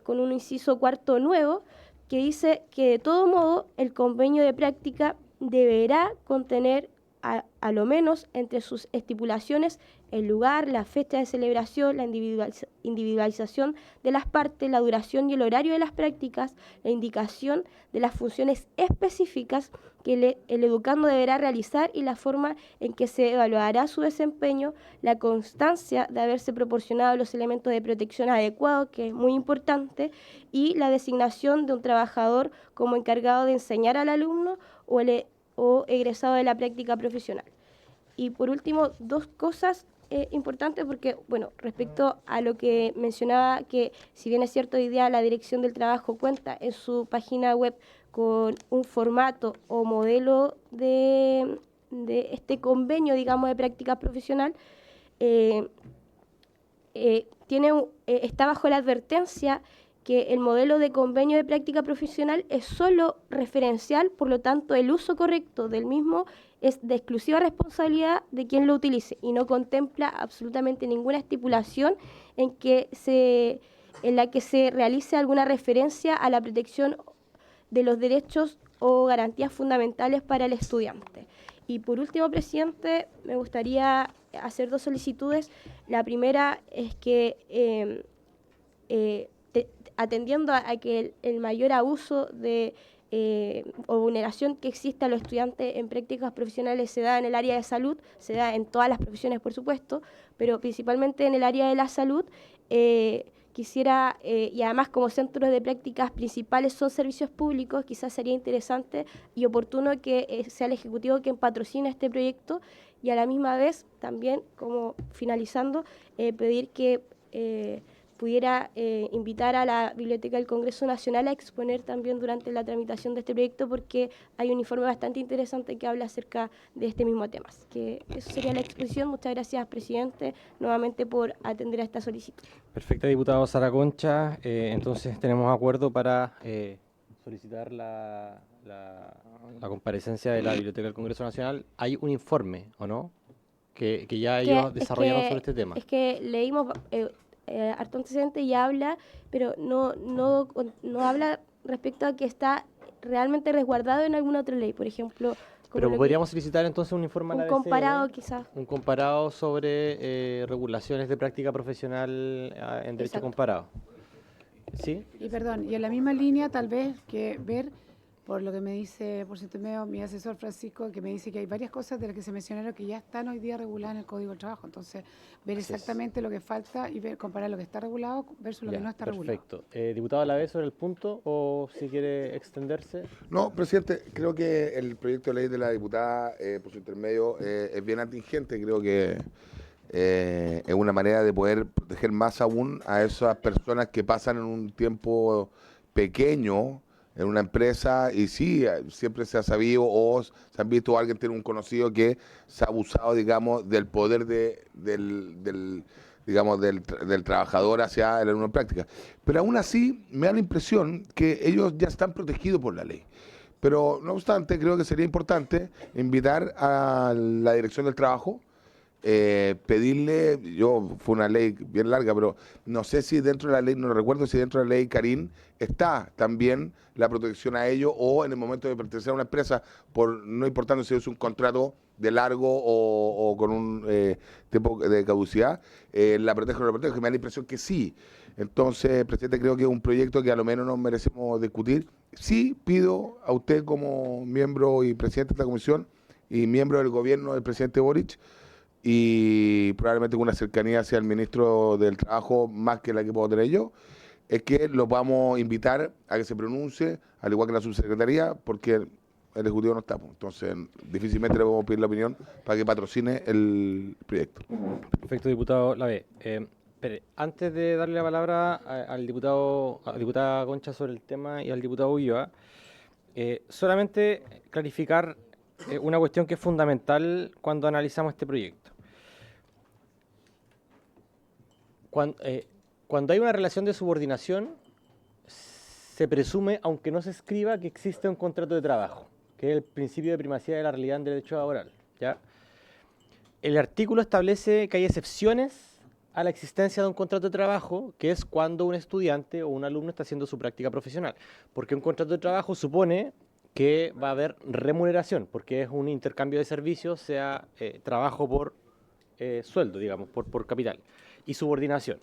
S10: con un inciso 4º nuevo, que dice que de todo modo el convenio de práctica deberá contener a lo menos entre sus estipulaciones el lugar, la fecha de celebración, la individualización de las partes, la duración y el horario de las prácticas, la indicación de las funciones específicas que el educando deberá realizar y la forma en que se evaluará su desempeño, la constancia de haberse proporcionado los elementos de protección adecuados, que es muy importante, y la designación de un trabajador como encargado de enseñar al alumno o egresado de la práctica profesional. Y por último, dos cosas importantes, porque, bueno, respecto a lo que mencionaba, que si bien es cierto, hoy día la Dirección del Trabajo cuenta en su página web con un formato o modelo de este convenio, digamos, de práctica profesional, está bajo la advertencia que el modelo de convenio de práctica profesional es solo referencial, por lo tanto el uso correcto del mismo es de exclusiva responsabilidad de quien lo utilice y no contempla absolutamente ninguna estipulación en la que se realice alguna referencia a la protección de los derechos o garantías fundamentales para el estudiante. Y por último, presidente, me gustaría hacer 2 solicitudes. La primera es que atendiendo a que el mayor abuso o vulneración que existe a los estudiantes en prácticas profesionales se da en el área de salud, se da en todas las profesiones, por supuesto, pero principalmente en el área de la salud, quisiera, y además como centros de prácticas principales son servicios públicos, quizás sería interesante y oportuno que sea el Ejecutivo quien patrocine este proyecto y a la misma vez también, como finalizando, pedir que pudiera invitar a la Biblioteca del Congreso Nacional a exponer también durante la tramitación de este proyecto porque hay un informe bastante interesante que habla acerca de este mismo tema. Que eso sería la exposición. Muchas gracias, presidente, nuevamente por atender a esta solicitud.
S1: Perfecto, diputado Sara Concha. Entonces tenemos acuerdo para solicitar la comparecencia de la Biblioteca del Congreso Nacional. Hay un informe, ¿o no? Que ya ellos desarrollaron sobre este tema.
S10: Es que leímos harto antecedente y habla, pero no habla respecto a que está realmente resguardado en alguna otra ley, por ejemplo.
S1: Pero podríamos solicitar entonces un informe a la
S10: un comparado quizás.
S1: Un comparado sobre regulaciones de práctica profesional en derecho comparado. ¿Sí?
S6: Y perdón, y en la misma línea tal vez que ver, por lo que me dice, por cierto, mi asesor Francisco, que me dice que hay varias cosas de las que se mencionaron que ya están hoy día reguladas en el Código del Trabajo. Entonces, ver exactamente lo que falta y comparar lo que está regulado versus lo que no está regulado.
S1: Perfecto. Diputado Alavés, sobre el punto, o si quiere extenderse.
S7: No, presidente, creo que el proyecto de ley de la diputada, por su intermedio, es bien atingente. Creo que es una manera de poder proteger más aún a esas personas que pasan en un tiempo pequeño en una empresa y sí, siempre se ha sabido o se han visto alguien tiene un conocido que se ha abusado, digamos, del poder del trabajador hacia el alumno en práctica. Pero aún así me da la impresión que ellos ya están protegidos por la ley. Pero no obstante, creo que sería importante invitar a la Dirección del Trabajo, pedirle, fue una ley bien larga, pero no sé si dentro de la ley, no recuerdo si dentro de la ley Karin está también la protección a ellos o en el momento de pertenecer a una empresa, no importando si es un contrato de largo o con un tiempo de caducidad, la protege o no la protege, me da la impresión que sí. Entonces, presidente, creo que es un proyecto que a lo menos nos merecemos discutir. Sí pido a usted como miembro y presidente de esta comisión y miembro del gobierno del presidente Boric, y probablemente con una cercanía hacia el ministro del Trabajo más que la que puedo tener yo, es que lo vamos a invitar a que se pronuncie, al igual que la subsecretaría, porque el Ejecutivo no está. Entonces, difícilmente le podemos pedir la opinión para que patrocine el proyecto.
S1: Perfecto, diputado Lavé. Antes de darle la palabra a la diputada Concha sobre el tema y al diputado Ulloa, solamente clarificar una cuestión que es fundamental cuando analizamos este proyecto. Cuando hay una relación de subordinación, se presume, aunque no se escriba, que existe un contrato de trabajo, que es el principio de primacía de la realidad en derecho laboral, ¿ya? El artículo establece que hay excepciones a la existencia de un contrato de trabajo, que es cuando un estudiante o un alumno está haciendo su práctica profesional, porque un contrato de trabajo supone que va a haber remuneración, porque es un intercambio de servicios, sea trabajo por sueldo, digamos, por capital, y subordinación.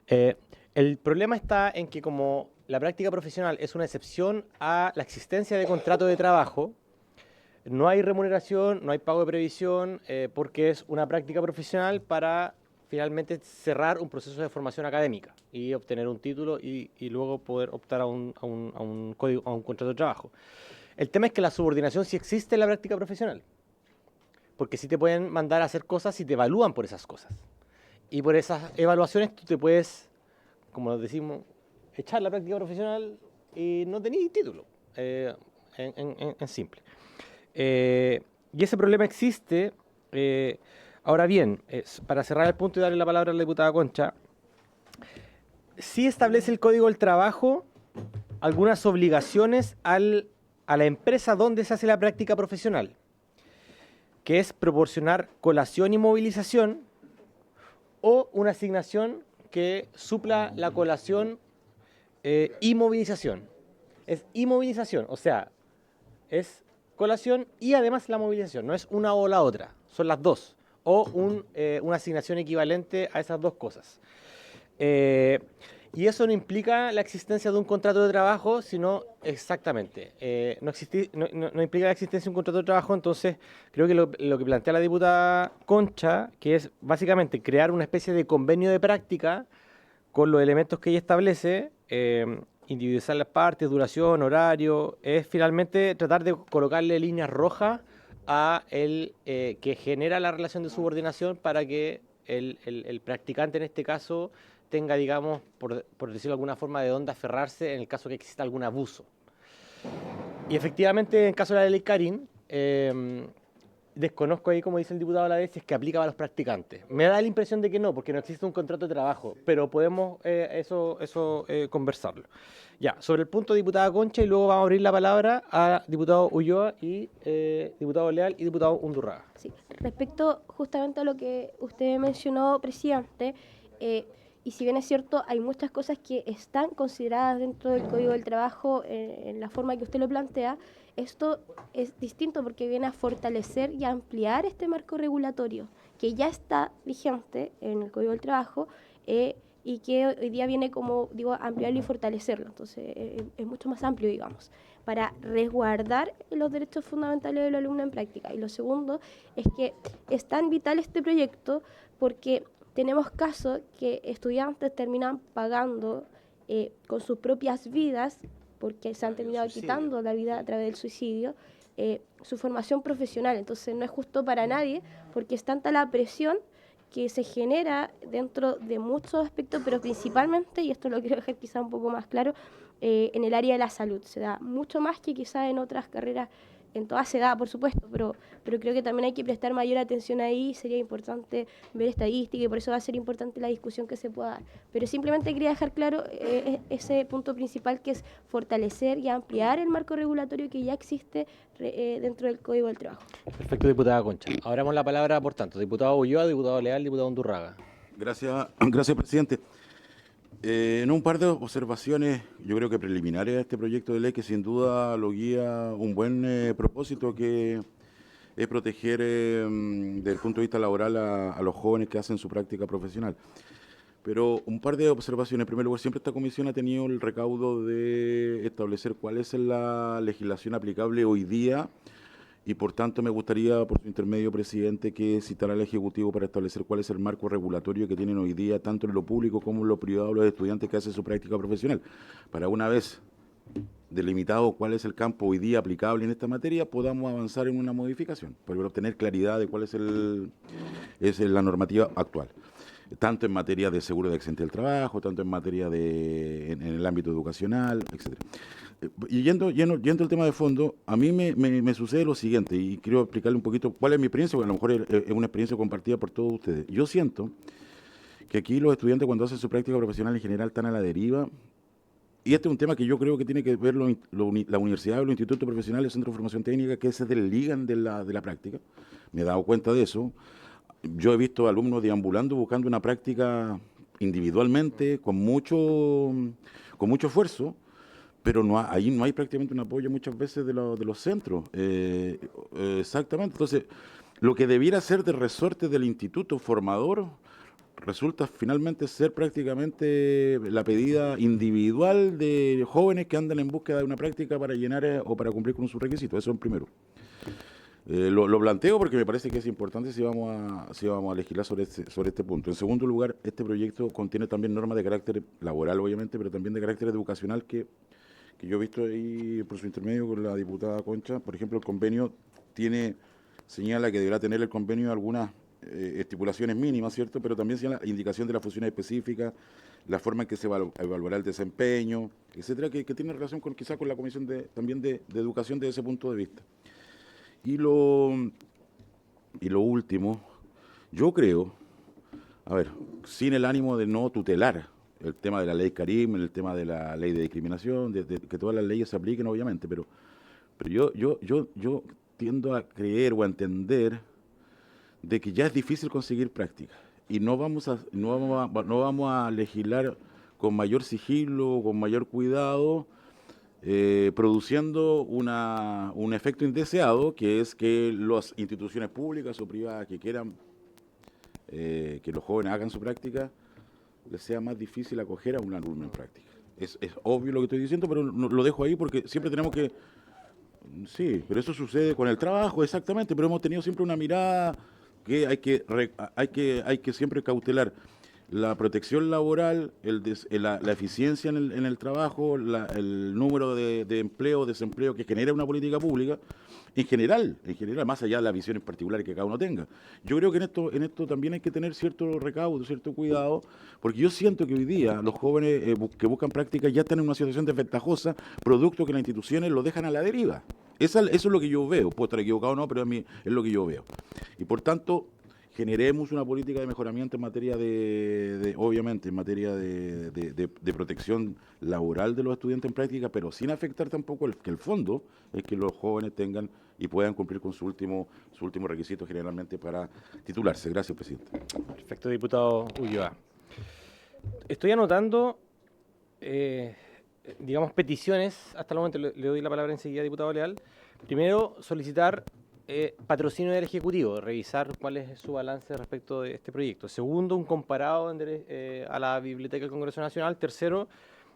S1: El problema está en que como la práctica profesional es una excepción a la existencia de contrato de trabajo, no hay remuneración, no hay pago de previsión, porque es una práctica profesional para finalmente cerrar un proceso de formación académica y obtener un título y luego poder optar a un contrato de trabajo. El tema es que la subordinación sí existe en la práctica profesional, porque sí te pueden mandar a hacer cosas y te evalúan por esas cosas. Y por esas evaluaciones tú te puedes, como decimos, echar la práctica profesional y no tenés título, en simple. Y ese problema existe Ahora bien, para cerrar el punto y darle la palabra a la diputada Concha, sí establece el Código del Trabajo algunas obligaciones a la empresa donde se hace la práctica profesional, que es proporcionar colación y movilización o una asignación que supla la colación y movilización. Es inmovilización, o sea, es colación y además la movilización, no es una o la otra, son las dos, o una asignación equivalente a esas dos cosas. Y eso no implica la existencia de un contrato de trabajo, sino exactamente, no implica la existencia de un contrato de trabajo. Entonces creo que lo que plantea la diputada Concha, que es básicamente crear una especie de convenio de práctica con los elementos que ella establece, individualizar las partes, duración, horario, es finalmente tratar de colocarle líneas rojas a el que genera la relación de subordinación para que el practicante en este caso tenga, digamos, por decirlo de alguna forma, de dónde aferrarse en el caso que exista algún abuso. Y efectivamente, en el caso de la ley Karin, desconozco ahí, como dice el diputado a la vez, si es que aplica a los practicantes. Me da la impresión de que no, porque no existe un contrato de trabajo, pero podemos conversarlo. Ya, sobre el punto de diputada Concha, y luego vamos a abrir la palabra a diputado Ulloa y diputado Leal y diputado Undurraga.
S10: Sí, respecto justamente a lo que usted mencionó, presidente, y si bien es cierto, hay muchas cosas que están consideradas dentro del Código del Trabajo en la forma que usted lo plantea, esto es distinto porque viene a fortalecer y a ampliar este marco regulatorio que ya está vigente en el Código del Trabajo y que hoy día viene, como digo, a ampliarlo y fortalecerlo. Entonces es mucho más amplio, digamos, para resguardar los derechos fundamentales del alumno en práctica. Y lo segundo es que es tan vital este proyecto porque tenemos casos que estudiantes terminan pagando con sus propias vidas, porque se han terminado quitando la vida a través del suicidio, su formación profesional. Entonces no es justo para nadie, porque es tanta la presión que se genera dentro de muchos aspectos, pero principalmente, y esto lo quiero dejar quizá un poco más claro, en el área de la salud. Se da mucho más que quizá en otras carreras. En todas se da, por supuesto, pero creo que también hay que prestar mayor atención ahí. Sería importante ver estadística y por eso va a ser importante la discusión que se pueda dar. Pero simplemente quería dejar claro ese punto principal, que es fortalecer y ampliar el marco regulatorio que ya existe dentro del Código del Trabajo.
S1: Perfecto, diputada Concha. Ahora damos la palabra, por tanto, diputado Ulloa, diputado Leal, diputado Undurraga.
S11: Gracias, presidente. En un par de observaciones, yo creo que preliminares a este proyecto de ley, que sin duda lo guía un buen propósito, que es proteger desde el punto de vista laboral a los jóvenes que hacen su práctica profesional. Pero un par de observaciones. En primer lugar, siempre esta comisión ha tenido el recaudo de establecer cuál es la legislación aplicable hoy día, y por tanto me gustaría, por su intermedio, presidente, que citara al Ejecutivo para establecer cuál es el marco regulatorio que tienen hoy día, tanto en lo público como en lo privado, los estudiantes que hacen su práctica profesional. Para una vez delimitado cuál es el campo hoy día aplicable en esta materia, podamos avanzar en una modificación, para obtener claridad de cuál es la normativa actual, tanto en materia de seguro de accidente del trabajo, tanto en materia en el ámbito educacional, etcétera. Y yendo al tema de fondo, a mí me sucede lo siguiente, y quiero explicarle un poquito cuál es mi experiencia, porque a lo mejor es una experiencia compartida por todos ustedes. Yo siento que aquí los estudiantes, cuando hacen su práctica profesional, en general están a la deriva, y este es un tema que yo creo que tiene que ver la universidad, los institutos profesionales, el Centro de Formación Técnica, que se desligan de la práctica. Me he dado cuenta de eso. Yo he visto alumnos deambulando buscando una práctica individualmente, con mucho esfuerzo, pero ahí no hay prácticamente un apoyo muchas veces de los centros. Exactamente. Entonces, lo que debiera ser de resorte del instituto formador resulta finalmente ser prácticamente la pedida individual de jóvenes que andan en búsqueda de una práctica para llenar o para cumplir con sus requisitos. Eso es primero. Lo planteo porque me parece que es importante si vamos a legislar sobre este punto. En segundo lugar, este proyecto contiene también normas de carácter laboral, obviamente, pero también de carácter educacional que yo he visto ahí por su intermedio con la diputada Concha. Por ejemplo, el convenio señala que deberá tener el convenio algunas estipulaciones mínimas, ¿cierto? Pero también señala la indicación de las funciones específicas, la forma en que se evaluará el desempeño, etcétera, que tiene relación quizás con la Comisión también de Educación desde ese punto de vista. Y lo último, Yo creo, a ver, sin el ánimo de no tutelar el tema de la ley Karim, el tema de la ley de discriminación, de que todas las leyes se apliquen, obviamente, pero yo tiendo a creer o a entender de que ya es difícil conseguir práctica y no vamos a legislar con mayor sigilo, con mayor cuidado, produciendo un efecto indeseado, que es que las instituciones públicas o privadas que quieran que los jóvenes hagan su práctica, les sea más difícil acoger a un alumno en práctica. Es obvio lo que estoy diciendo, pero lo dejo ahí porque siempre tenemos que... Sí, pero eso sucede con el trabajo, exactamente, pero hemos tenido siempre una mirada que hay que siempre cautelar la protección laboral, la eficiencia en el trabajo, el número de empleo, desempleo que genera una política pública, en general, más allá de las visiones particulares que cada uno tenga. Yo creo que en esto también hay que tener cierto recaudo, cierto cuidado, porque yo siento que hoy día los jóvenes que buscan práctica ya están en una situación desventajosa, producto que las instituciones lo dejan a la deriva. Eso es lo que yo veo, puedo estar equivocado o no, pero a mí es lo que yo veo. Y por tanto, generemos una política de mejoramiento en materia obviamente, en materia de protección laboral de los estudiantes en práctica, pero sin afectar tampoco que el fondo es que los jóvenes tengan y puedan cumplir con su último requisito generalmente para titularse. Gracias, presidente.
S1: Perfecto, diputado Ulloa. Estoy anotando, digamos, peticiones. Hasta el momento le doy la palabra enseguida, diputado Leal. Primero, solicitar patrocinio del Ejecutivo, revisar cuál es su balance respecto de este proyecto. Segundo, un comparado a la Biblioteca del Congreso Nacional. Tercero,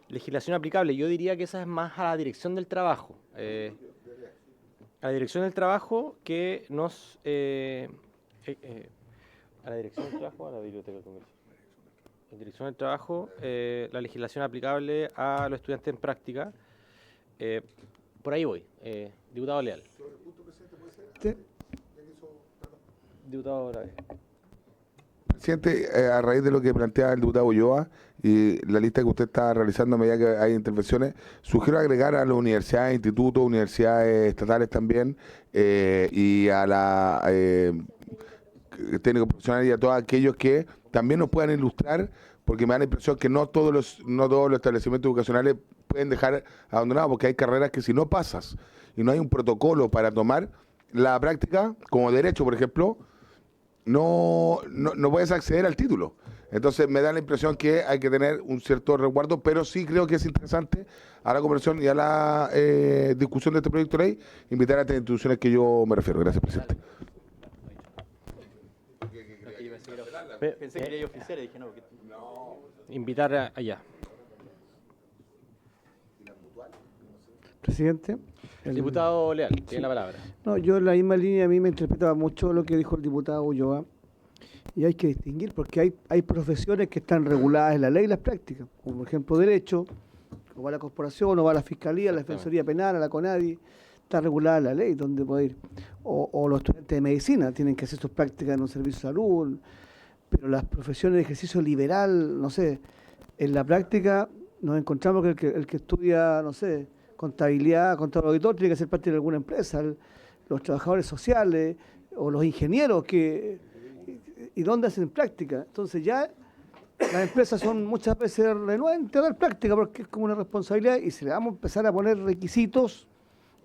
S1: legislación aplicable. Yo diría que esa es más a la Dirección del Trabajo. A la Dirección del Trabajo que nos... a la Dirección del Trabajo o a la Biblioteca del Congreso. En Dirección del Trabajo, la legislación aplicable a los estudiantes en práctica. Por ahí voy. Diputado Leal. Diputado Grave.
S7: Presidente, a raíz de lo que plantea el diputado Ulloa y la lista que usted está realizando a medida que hay intervenciones, sugiero agregar a las universidades, institutos, universidades estatales también, y a la técnicos profesionales y a todos aquellos que también nos puedan ilustrar, porque me da la impresión que no todos los establecimientos educacionales pueden dejar abandonados, porque hay carreras que si no pasas y no hay un protocolo para tomar la práctica, como derecho, por ejemplo, no puedes acceder al título. Entonces me da la impresión que hay que tener un cierto resguardo, pero sí creo que es interesante a la conversación y a la discusión de este proyecto de ley invitar a estas instituciones que yo me refiero. Gracias, presidente.
S3: Pensé que era oficial y dije no.
S1: Invitar allá.
S8: Presidente.
S1: El diputado Leal, tiene la palabra.
S8: No, yo en la misma línea a mí me interpretaba mucho lo que dijo el diputado Ulloa. Y hay que distinguir porque hay profesiones que están reguladas en la ley y las prácticas, como por ejemplo derecho, o va a la corporación, o va a la fiscalía, a la defensoría penal, a la CONADI, está regulada en la ley donde puede ir. O los estudiantes de medicina tienen que hacer sus prácticas en un servicio de salud, pero las profesiones de ejercicio liberal, no sé, en la práctica nos encontramos que el que estudia, no sé, contabilidad, contador auditor, tiene que ser parte de alguna empresa, los trabajadores sociales o los ingenieros ¿y dónde hacen práctica? Entonces ya las empresas son muchas veces renuentes a dar práctica porque es como una responsabilidad y si le vamos a empezar a poner requisitos,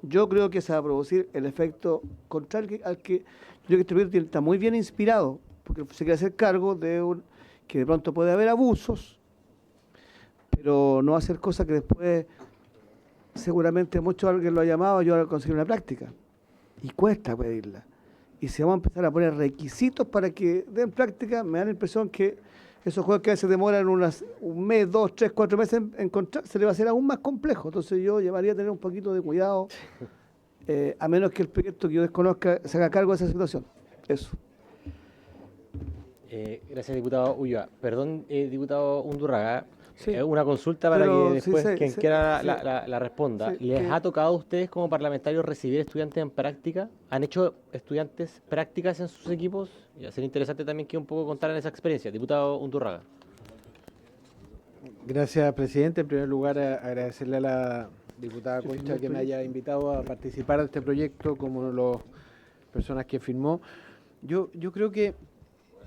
S8: yo creo que se va a producir el efecto contrario al que yo creo que este proyecto está muy bien inspirado porque se quiere hacer cargo de que de pronto puede haber abusos, pero no hacer cosas que después seguramente mucho alguien lo ha llamado yo a conseguir una práctica y cuesta pedirla. Y si vamos a empezar a poner requisitos para que den práctica, me da la impresión que esos juegos que a veces demoran un mes, 2, 3, 4 meses en encontrar, se le va a hacer aún más complejo. Entonces yo llevaría a tener un poquito de cuidado, a menos que el proyecto que yo desconozca se haga cargo de esa situación. Eso.
S1: Gracias, diputado Ulloa. Perdón, diputado Undurraga.
S8: Sí.
S1: Una consulta para
S8: Pero
S1: que después quien quiera
S8: sí.
S1: la responda.
S8: Sí,
S1: ¿Les ha tocado a ustedes como parlamentarios recibir estudiantes en práctica? ¿Han hecho estudiantes prácticas en sus equipos? Y sería interesante también que un poco contaran esa experiencia. Diputado Undurraga.
S12: Gracias, presidente. En primer lugar, agradecerle a la diputada Concha que me haya invitado a participar de este proyecto como las personas que firmó. Yo creo que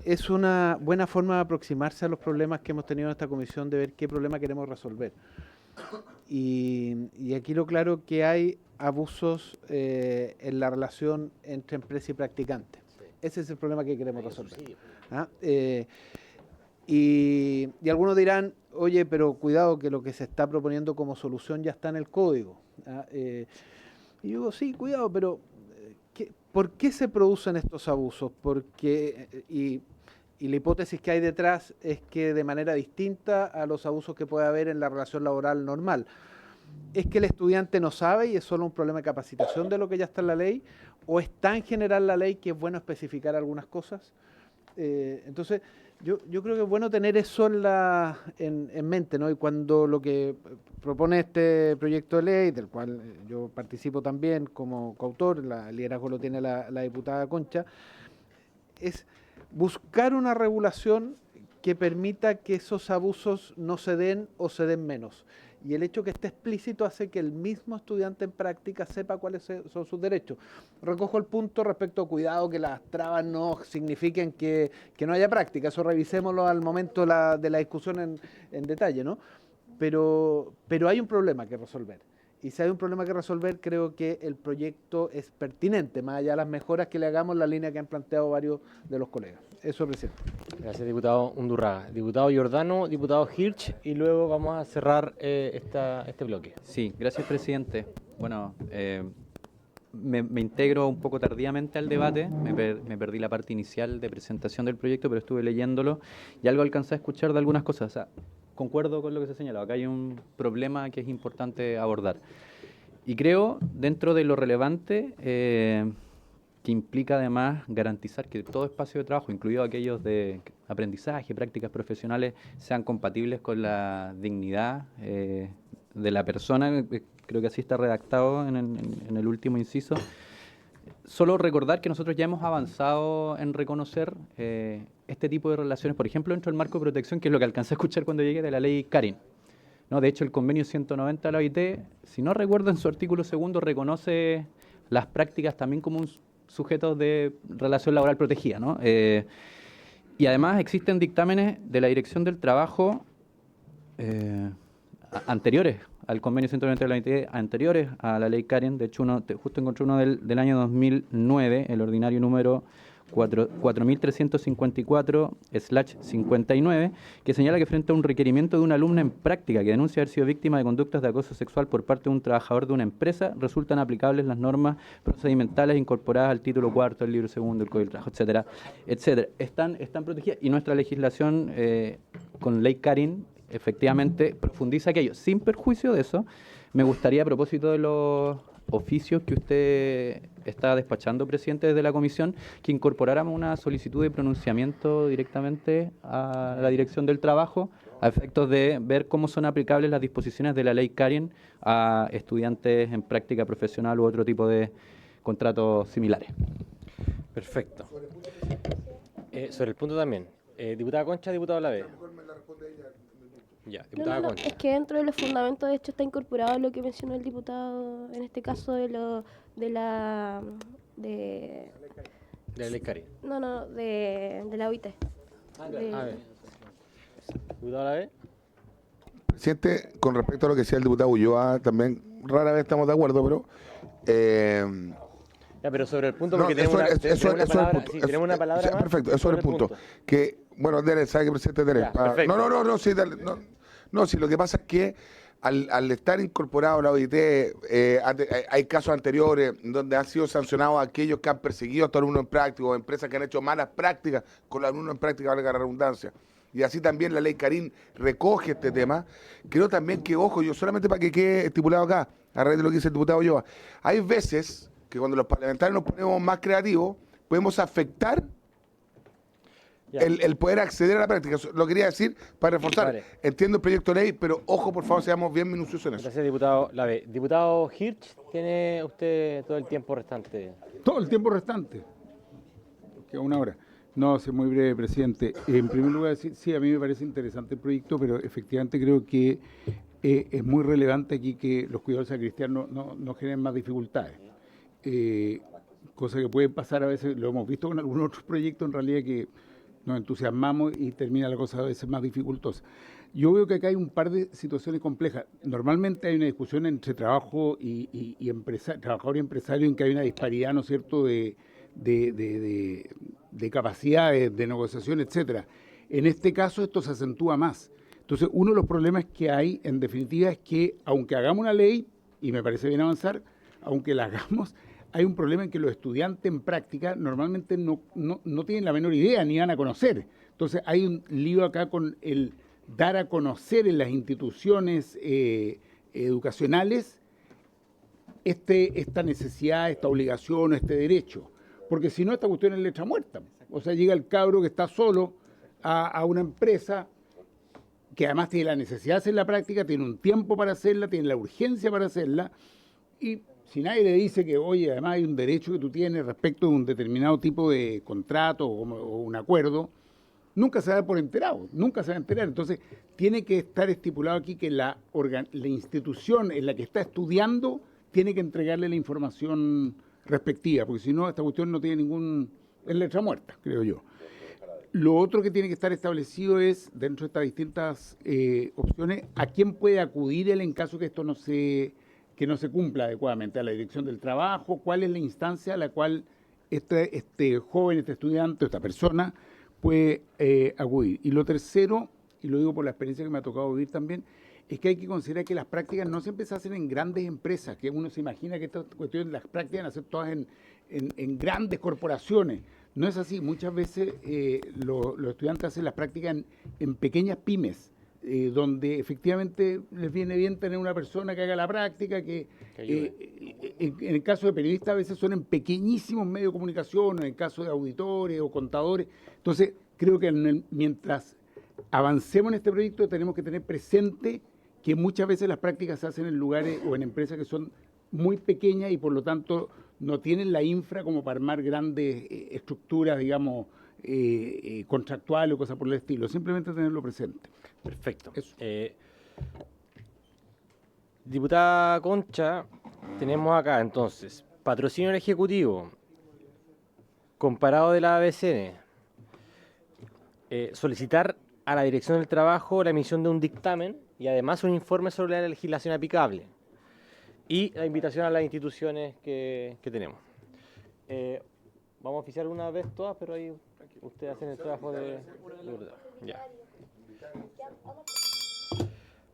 S12: es una buena forma de aproximarse a los problemas que hemos tenido en esta comisión, de ver qué problema queremos resolver. Y aquí lo claro que hay abusos en la relación entre empresa y practicante. Ese es el problema que queremos resolver. ¿Ah? Y algunos dirán, oye, pero cuidado que lo que se está proponiendo como solución ya está en el código. ¿Ah? Y yo digo, sí, cuidado, pero ¿por qué se producen estos abusos? Y la hipótesis que hay detrás es que de manera distinta a los abusos que puede haber en la relación laboral normal. ¿Es que el estudiante no sabe y es solo un problema de capacitación de lo que ya está en la ley? ¿O es tan general la ley que es bueno especificar algunas cosas? Entonces, yo creo que es bueno tener eso en mente, ¿no? Y cuando lo que propone este proyecto de ley, del cual yo participo también como coautor, el liderazgo lo tiene la diputada Concha, es buscar una regulación que permita que esos abusos no se den o se den menos. Y el hecho que esté explícito hace que el mismo estudiante en práctica sepa cuáles son sus derechos. Recojo el punto respecto a cuidado que las trabas no signifiquen que no haya práctica. Eso revisémoslo al momento de la discusión en detalle, ¿no? Pero hay un problema que resolver. Y si hay un problema que resolver, creo que el proyecto es pertinente, más allá de las mejoras que le hagamos en la línea que han planteado varios de los colegas. Eso, presidente.
S1: Gracias, diputado Undurraga. Diputado Giordano, diputado Hirsch, y luego vamos a cerrar este bloque.
S3: Sí, gracias, presidente. Bueno, me integro un poco tardíamente al debate, me perdí la parte inicial de presentación del proyecto, pero estuve leyéndolo y algo alcancé a escuchar de algunas cosas. O sea, concuerdo con lo que se señaló, acá hay un problema que es importante abordar. Y creo, dentro de lo relevante, que implica además garantizar que todo espacio de trabajo, incluido aquellos de aprendizaje, prácticas profesionales, sean compatibles con la dignidad de la persona. Creo que así está redactado en el último inciso. Solo recordar que nosotros ya hemos avanzado en reconocer este tipo de relaciones, por ejemplo, dentro del marco de protección, que es lo que alcancé a escuchar cuando llegué de la ley Karin. ¿No? De hecho, el convenio 190 de la OIT, si no recuerdo, en su artículo 2 reconoce las prácticas también como un sujeto de relación laboral protegida, ¿no? Y además existen dictámenes de la Dirección del Trabajo anteriores al convenio 190 de la OIT, anteriores a la ley Karin. De hecho, justo encontré uno del año 2009, el ordinario número 4354/59, que señala que frente a un requerimiento de una alumna en práctica que denuncia haber sido víctima de conductas de acoso sexual por parte de un trabajador de una empresa, resultan aplicables las normas procedimentales incorporadas al título 4 del libro 2 del Código del Trabajo, etcétera, etcétera. Están protegidas y nuestra legislación con ley Karin efectivamente profundiza aquello. Sin perjuicio de eso, me gustaría, a propósito de los oficios que usted está despachando, presidente, desde la comisión, que incorporáramos una solicitud de pronunciamiento directamente a la Dirección del Trabajo a efectos de ver cómo son aplicables las disposiciones de la ley Karin a estudiantes en práctica profesional u otro tipo de contratos similares.
S1: Perfecto. Sobre el punto también. Diputada Concha, diputado Lavey. Ya, diputada Concha.
S10: Es que dentro de los fundamentos, de hecho, está incorporado lo que mencionó el diputado, en este caso, de la
S1: ley Karin.
S10: No, de la OIT.
S1: A ver. Diputado Lavey.
S7: Presidente, con respecto a lo que decía el diputado Ulloa, también rara vez estamos de acuerdo, pero...
S1: Ya, pero sobre el punto, porque tenemos una palabra más.
S7: Perfecto, eso es el punto. Que, bueno, Derek, ¿sabe qué, presidente Derek? Sí, dale, no, sí, lo que pasa es que al estar incorporado a la OIT, hay casos anteriores donde han sido sancionados aquellos que han perseguido a estos alumnos en práctica, o empresas que han hecho malas prácticas con los alumnos en práctica, valga la redundancia. Y así también la ley Karin recoge este tema. Creo también que, ojo, yo solamente para que quede estipulado acá, a raíz de lo que dice el diputado Ulloa, hay veces que cuando los parlamentarios nos ponemos más creativos, podemos afectar el poder acceder a la práctica. Lo quería decir para reforzar. Vale. Entiendo el proyecto de ley, pero ojo, por favor, seamos bien minuciosos en eso.
S1: Gracias, diputado Lavey. Diputado Hirsch, tiene usted todo el tiempo restante.
S13: Todo el tiempo restante. Queda una hora. No, soy muy breve, presidente. En primer lugar, sí, a mí me parece interesante el proyecto, pero efectivamente creo que es muy relevante aquí que los cuidadores cristianos no generen más dificultades. Cosa que puede pasar a veces, lo hemos visto con algunos otros proyectos en realidad, que nos entusiasmamos y termina la cosa a veces más dificultosa. Yo veo que acá hay un par de situaciones complejas. Normalmente hay una discusión entre trabajo trabajador y empresario en que hay una disparidad, ¿no es cierto?, de capacidades, de negociación, etcétera. En este caso esto se acentúa más. Entonces, uno de los problemas que hay, en definitiva, es que aunque hagamos una ley, y me parece bien avanzar, aunque la hagamos, hay un problema en que los estudiantes en práctica normalmente no tienen la menor idea ni van a conocer. Entonces, hay un lío acá con el dar a conocer en las instituciones educacionales esta necesidad, esta obligación o este derecho. Porque si no, esta cuestión es letra muerta. O sea, llega el cabro que está solo a una empresa que además tiene la necesidad de hacer la práctica, tiene un tiempo para hacerla, tiene la urgencia para hacerla, y si nadie le dice que, oye, además hay un derecho que tú tienes respecto de un determinado tipo de contrato o un acuerdo, nunca se va a dar por enterado, nunca se va a enterar. Entonces, tiene que estar estipulado aquí que la institución en la que está estudiando tiene que entregarle la información respectiva, porque si no, esta cuestión no tiene es letra muerta, creo yo. Lo otro que tiene que estar establecido es, dentro de estas distintas opciones, a quién puede acudir él en caso que esto no se cumpla adecuadamente, a la dirección del trabajo, cuál es la instancia a la cual este joven, este estudiante, esta persona puede acudir. Y lo tercero, y lo digo por la experiencia que me ha tocado vivir también, es que hay que considerar que las prácticas no siempre se hacen en grandes empresas, que uno se imagina que estas cuestiones, las prácticas van a ser todas en grandes corporaciones. No es así. Muchas veces los estudiantes hacen las prácticas en pequeñas pymes, donde efectivamente les viene bien tener una persona que haga la práctica, en el caso de periodistas a veces son en pequeñísimos medios de comunicación, en el caso de auditores o contadores. Entonces, creo que mientras avancemos en este proyecto tenemos que tener presente que muchas veces las prácticas se hacen en lugares o en empresas que son muy pequeñas y por lo tanto no tienen la infra como para armar grandes estructuras, digamos, contractuales o cosas por el estilo. Simplemente tenerlo presente.
S1: Perfecto. Diputada Concha, tenemos acá entonces patrocinio del Ejecutivo, comparado de la ABCN, solicitar a la Dirección del Trabajo la emisión de un dictamen y además un informe sobre la legislación aplicable y la invitación a las instituciones que tenemos. Vamos a oficiar una vez todas, pero ahí ustedes hacen el trabajo de ya.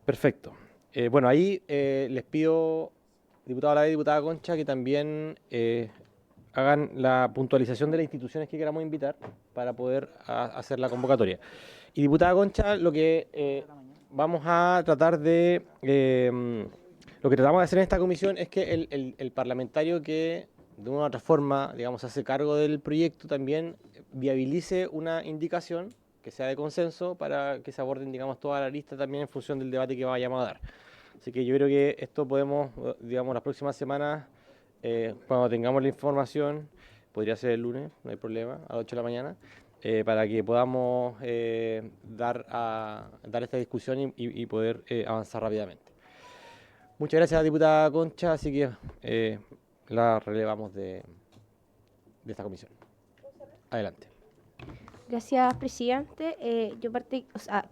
S1: Perfecto. Bueno, ahí les pido, diputado Lavey, diputada Concha, que también hagan la puntualización de las instituciones que queramos invitar para poder hacer la convocatoria. Y diputada Concha, lo que vamos a tratar de... lo que tratamos de hacer en esta comisión es que el parlamentario que de una u otra forma, digamos, hace cargo del proyecto también viabilice una indicación que sea de consenso para que se aborden, digamos, toda la lista también en función del debate que vayamos a dar. Así que yo creo que esto podemos, digamos, las próximas semanas, cuando tengamos la información, podría ser el lunes, no hay problema, a las 8 de la mañana, para que podamos dar esta discusión y poder avanzar rápidamente. Muchas gracias, diputada Concha, así que la relevamos de esta comisión. Adelante.
S10: Gracias, presidente.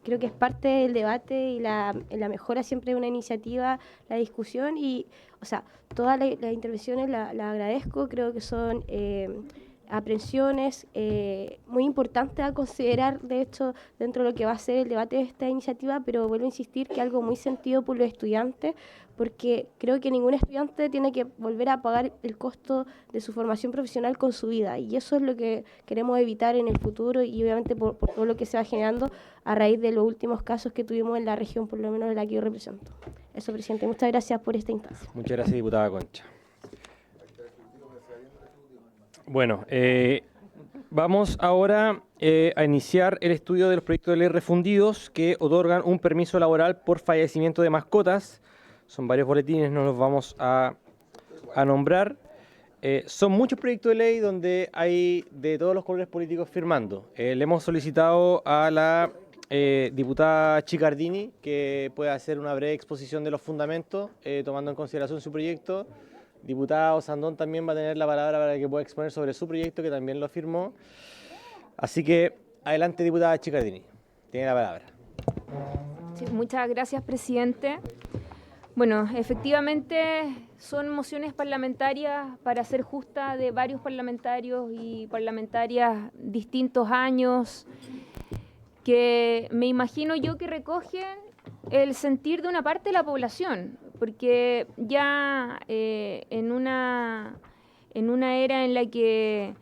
S10: Creo que es parte del debate y la mejora siempre de una iniciativa, la discusión y, todas las intervenciones la agradezco. Creo que son aprehensiones muy importantes a considerar, de hecho, dentro de lo que va a ser el debate de esta iniciativa, pero vuelvo a insistir que algo muy sentido por los estudiantes, porque creo que ningún estudiante tiene que volver a pagar el costo de su formación profesional con su vida, y eso es lo que queremos evitar en el futuro y obviamente por todo lo que se va generando a raíz de los últimos casos que tuvimos en la región, por lo menos de la que yo represento. Eso, presidente. Muchas gracias por esta instancia.
S1: Muchas gracias, diputada Concha. Bueno, vamos ahora a iniciar el estudio de los proyectos de ley refundidos que otorgan un permiso laboral por fallecimiento de mascotas. Son varios boletines, no los vamos a nombrar. Son muchos proyectos de ley donde hay de todos los colores políticos firmando. Le hemos solicitado a la diputada Chicardini que pueda hacer una breve exposición de los fundamentos, tomando en consideración su proyecto. Diputado Sandón también va a tener la palabra para que pueda exponer sobre su proyecto, que también lo firmó. Así que Adelante, diputada Chiccardini. Tiene la palabra.
S5: Sí, muchas gracias, presidente. Bueno, efectivamente son mociones parlamentarias para ser justa de varios parlamentarios y parlamentarias distintos años, que me imagino yo que recogen el sentir de una parte de la población, porque ya en una era en la que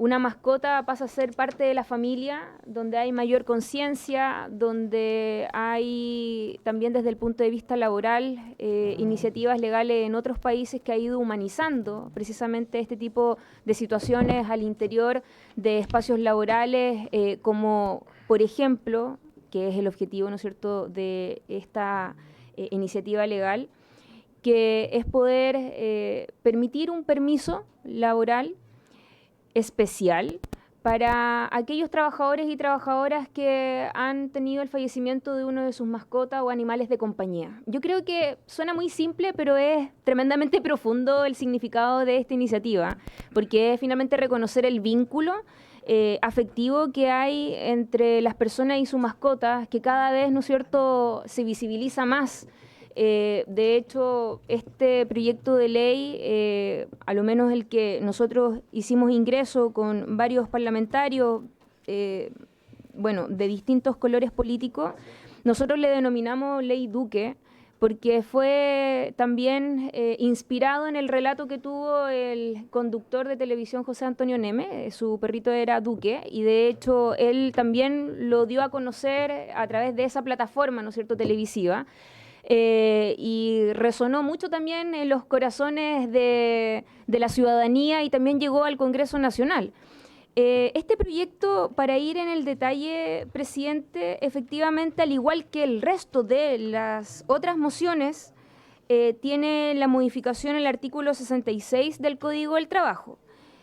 S5: una mascota pasa a ser parte de la familia, donde hay mayor conciencia, donde hay también desde el punto de vista laboral iniciativas legales en otros países que ha ido humanizando precisamente este tipo de situaciones al interior de espacios laborales, como por ejemplo, que es el objetivo, ¿no es cierto?, de esta iniciativa legal, que es poder permitir un permiso laboral especial para aquellos trabajadores y trabajadoras que han tenido el fallecimiento de uno de sus mascotas o animales de compañía. Yo creo que suena muy simple, pero es tremendamente profundo el significado de esta iniciativa, porque es finalmente reconocer el vínculo afectivo que hay entre las personas y sus mascotas, que cada vez, ¿no es cierto?, se visibiliza más. De hecho, este proyecto de ley, a lo menos el que nosotros hicimos ingreso con varios parlamentarios, bueno, de distintos colores políticos, nosotros le denominamos Ley Duque, porque fue también inspirado en el relato que tuvo el conductor de televisión José Antonio Neme. Su perrito era Duque, y de hecho él también lo dio a conocer a través de esa plataforma, ¿no es cierto?, televisiva. Y resonó mucho también en los corazones de la ciudadanía y también llegó al Congreso Nacional. Este proyecto, para ir en el detalle, presidente, efectivamente, al igual que el resto de las otras mociones, tiene la modificación en el artículo 66 del Código del Trabajo,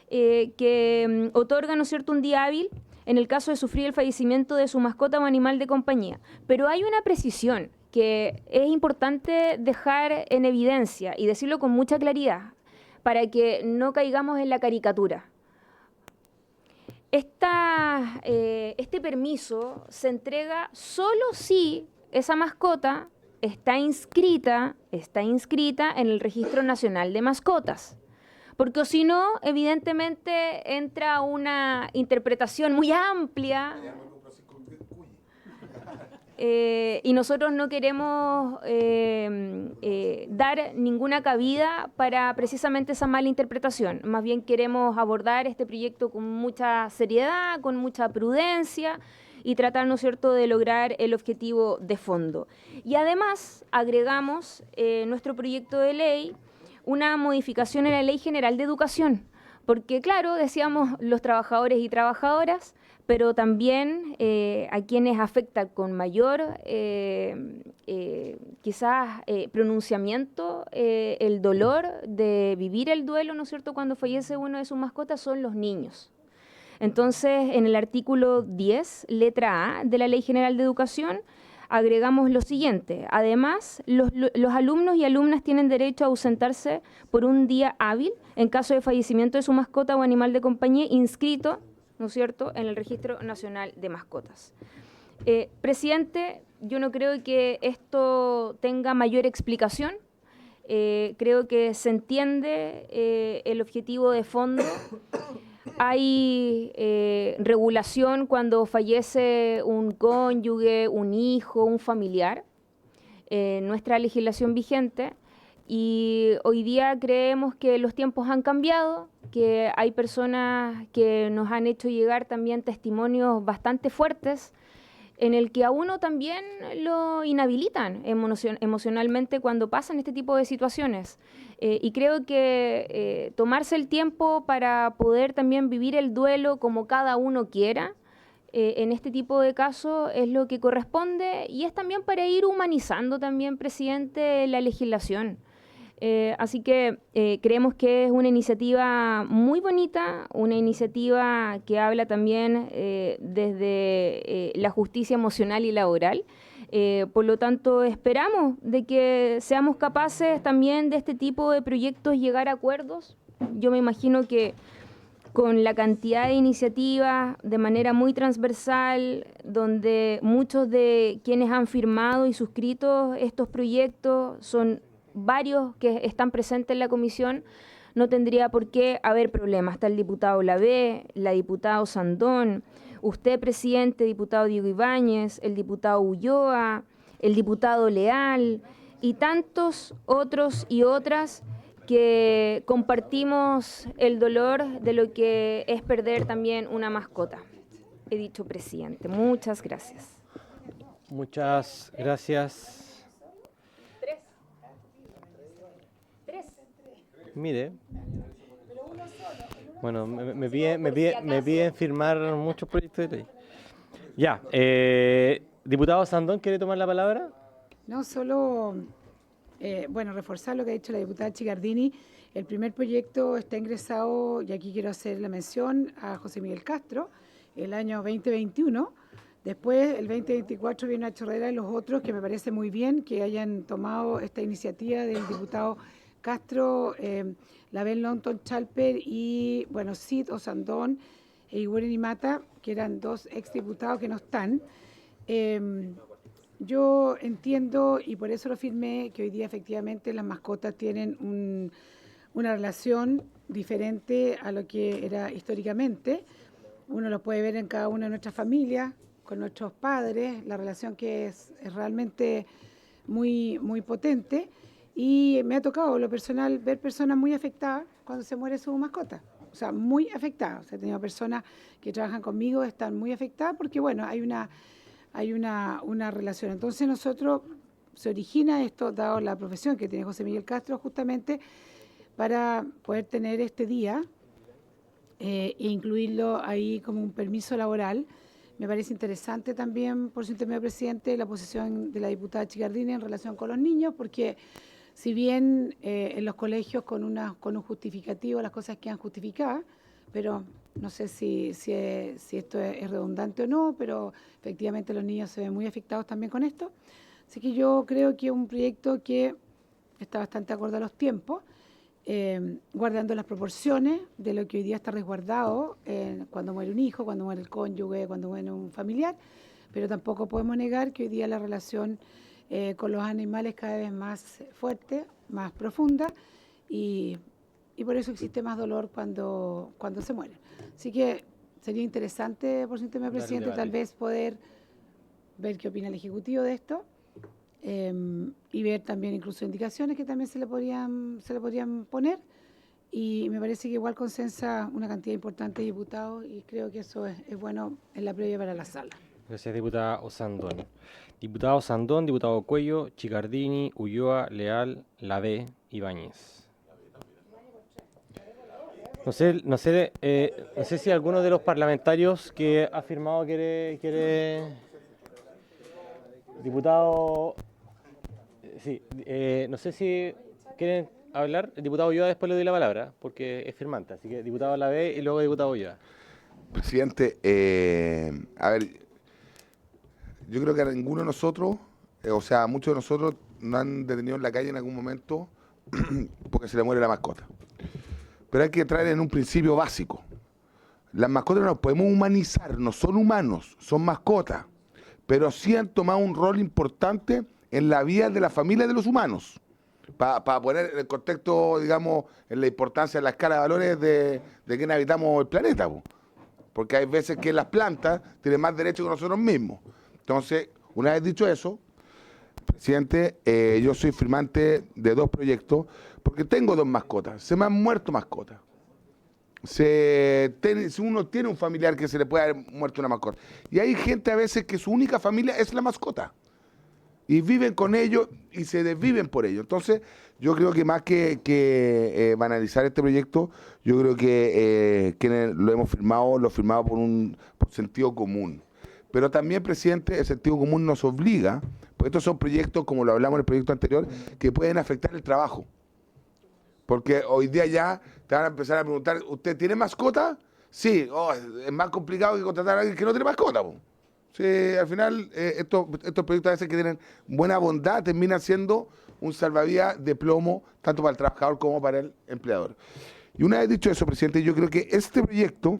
S5: que otorga, ¿no es cierto?, un día hábil en el caso de sufrir el fallecimiento de su mascota o animal de compañía. Pero hay una precisión que es importante dejar en evidencia y decirlo con mucha claridad para que no caigamos en la caricatura. Este permiso se entrega solo si esa mascota está inscrita en el Registro Nacional de Mascotas. Porque si no, evidentemente entra una interpretación muy amplia. Y nosotros no queremos dar ninguna cabida para precisamente esa mala interpretación. Más bien queremos abordar este proyecto con mucha seriedad, con mucha prudencia y tratar, ¿no es cierto?, de lograr el objetivo de fondo. Y además agregamos nuestro proyecto de ley una modificación en la Ley General de Educación, porque claro, decíamos los trabajadores y trabajadoras, pero también a quienes afecta con mayor quizás pronunciamiento el dolor de vivir el duelo, ¿no es cierto?, cuando fallece uno de sus mascotas, son los niños. Entonces, en el artículo 10, letra A de la Ley General de Educación, agregamos lo siguiente: además, los alumnos y alumnas tienen derecho a ausentarse por un día hábil en caso de fallecimiento de su mascota o animal de compañía inscrito, ¿no es cierto?, en el Registro Nacional de Mascotas. Presidente, yo no creo que esto tenga mayor explicación. Creo que se entiende el objetivo de fondo. Hay regulación cuando fallece un cónyuge, un hijo, un familiar, nuestra legislación vigente, y hoy día creemos que los tiempos han cambiado, que hay personas que nos han hecho llegar también testimonios bastante fuertes en el que a uno también lo inhabilitan emocionalmente cuando pasan este tipo de situaciones. Y creo que tomarse el tiempo para poder también vivir el duelo como cada uno quiera, en este tipo de casos es lo que corresponde, y es también para ir humanizando también, presidente, la legislación. Así que creemos que es una iniciativa muy bonita, una iniciativa que habla también desde la justicia emocional y laboral. Por lo tanto, esperamos de que seamos capaces también de este tipo de proyectos llegar a acuerdos. Yo me imagino que con la cantidad de iniciativas de manera muy transversal, donde muchos de quienes han firmado y suscrito estos proyectos son varios que están presentes en la comisión, no tendría por qué haber problemas. Está el diputado Lavé, la diputada Sandón, usted, presidente, diputado Diego Ibáñez, el diputado Ulloa, el diputado Leal y tantos otros y otras que compartimos el dolor de lo que es perder también una mascota. He dicho, presidente. Muchas gracias.
S1: Muchas gracias. Mire. Bueno, me piden firmar muchos proyectos de ley. Ya, diputado Sandón, ¿quiere tomar la palabra?
S6: No, solo, reforzar lo que ha dicho la diputada Chicardini. El primer proyecto está ingresado, y aquí quiero hacer la mención, a José Miguel Castro, el año 2021. Después, el 2024, viene a Chorrera y los otros, que me parece muy bien que hayan tomado esta iniciativa del diputado Castro, Labén Lonton Chalper y, Cid Osandón e Igueren y Mata, que eran dos exdiputados que no están. Yo entiendo, y por eso lo firmé, que hoy día efectivamente las mascotas tienen una relación diferente a lo que era históricamente. Uno lo puede ver en cada una de nuestras familias, con nuestros padres, la relación que es realmente muy, muy potente. Y me ha tocado, lo personal, ver personas muy afectadas cuando se muere su mascota. O sea, muy afectadas. O sea, he tenido personas que trabajan conmigo, están muy afectadas porque, hay una relación. Entonces nosotros, se origina esto, dado la profesión que tiene José Miguel Castro, justamente para poder tener este día e incluirlo ahí como un permiso laboral. Me parece interesante también, por su intermedio, presidente, la posición de la diputada Chicardini en relación con los niños, porque si bien en los colegios con un justificativo las cosas quedan justificadas, pero no sé si esto es redundante o no, pero efectivamente los niños se ven muy afectados también con esto. Así que yo creo que es un proyecto que está bastante acorde a los tiempos, guardando las proporciones de lo que hoy día está resguardado cuando muere un hijo, cuando muere el cónyuge, cuando muere un familiar, pero tampoco podemos negar que hoy día la relación con los animales es cada vez más fuerte, más profunda, y por eso existe más dolor cuando se mueren. Así que sería interesante, por su intermedio, presidente, tal vez poder ver qué opina el Ejecutivo de esto, y ver también incluso indicaciones que también se le podrían poner, y me parece que igual consensa una cantidad importante de diputados, y creo que eso es bueno en la previa para la sala.
S1: Gracias, diputada Osandón. Diputado Osandón, diputado Cuello, Chicardini, Ulloa, Leal, Lavé, Ibáñez. No sé si alguno de los parlamentarios que ha firmado quiere... Diputado... Sí, no sé si quieren hablar. El diputado Ulloa, después le doy la palabra, porque es firmante. Así que diputado Lavé y luego diputado Ulloa.
S7: Presidente, a ver, yo creo que a ninguno de nosotros, muchos de nosotros nos han detenido en la calle en algún momento porque se le muere la mascota. Pero hay que traer en un principio básico. Las mascotas no las podemos humanizar, no son humanos, son mascotas, pero sí han tomado un rol importante en la vida de la familia de los humanos. Para poner el contexto, digamos, en la importancia de la escala de valores de quien habitamos el planeta, porque hay veces que las plantas tienen más derechos que nosotros mismos. Entonces, una vez dicho eso, presidente, yo soy firmante de 2 proyectos porque tengo 2 mascotas. Se me han muerto mascotas. Si uno tiene un familiar que se le puede haber muerto una mascota. Y hay gente a veces que su única familia es la mascota. Y viven con ellos y se desviven por ello. Entonces, yo creo que más que banalizar este proyecto, yo creo que quienes lo hemos firmado por sentido común. Pero también, presidente, el sentido común nos obliga, porque estos son proyectos, como lo hablamos en el proyecto anterior, que pueden afectar el trabajo. Porque hoy día ya te van a empezar a preguntar, ¿usted tiene mascota? Sí, es más complicado que contratar a alguien que no tiene mascota. Sí, al final, estos proyectos a veces que tienen buena bondad terminan siendo un salvavidas de plomo, tanto para el trabajador como para el empleador. Y una vez dicho eso, presidente, yo creo que este proyecto,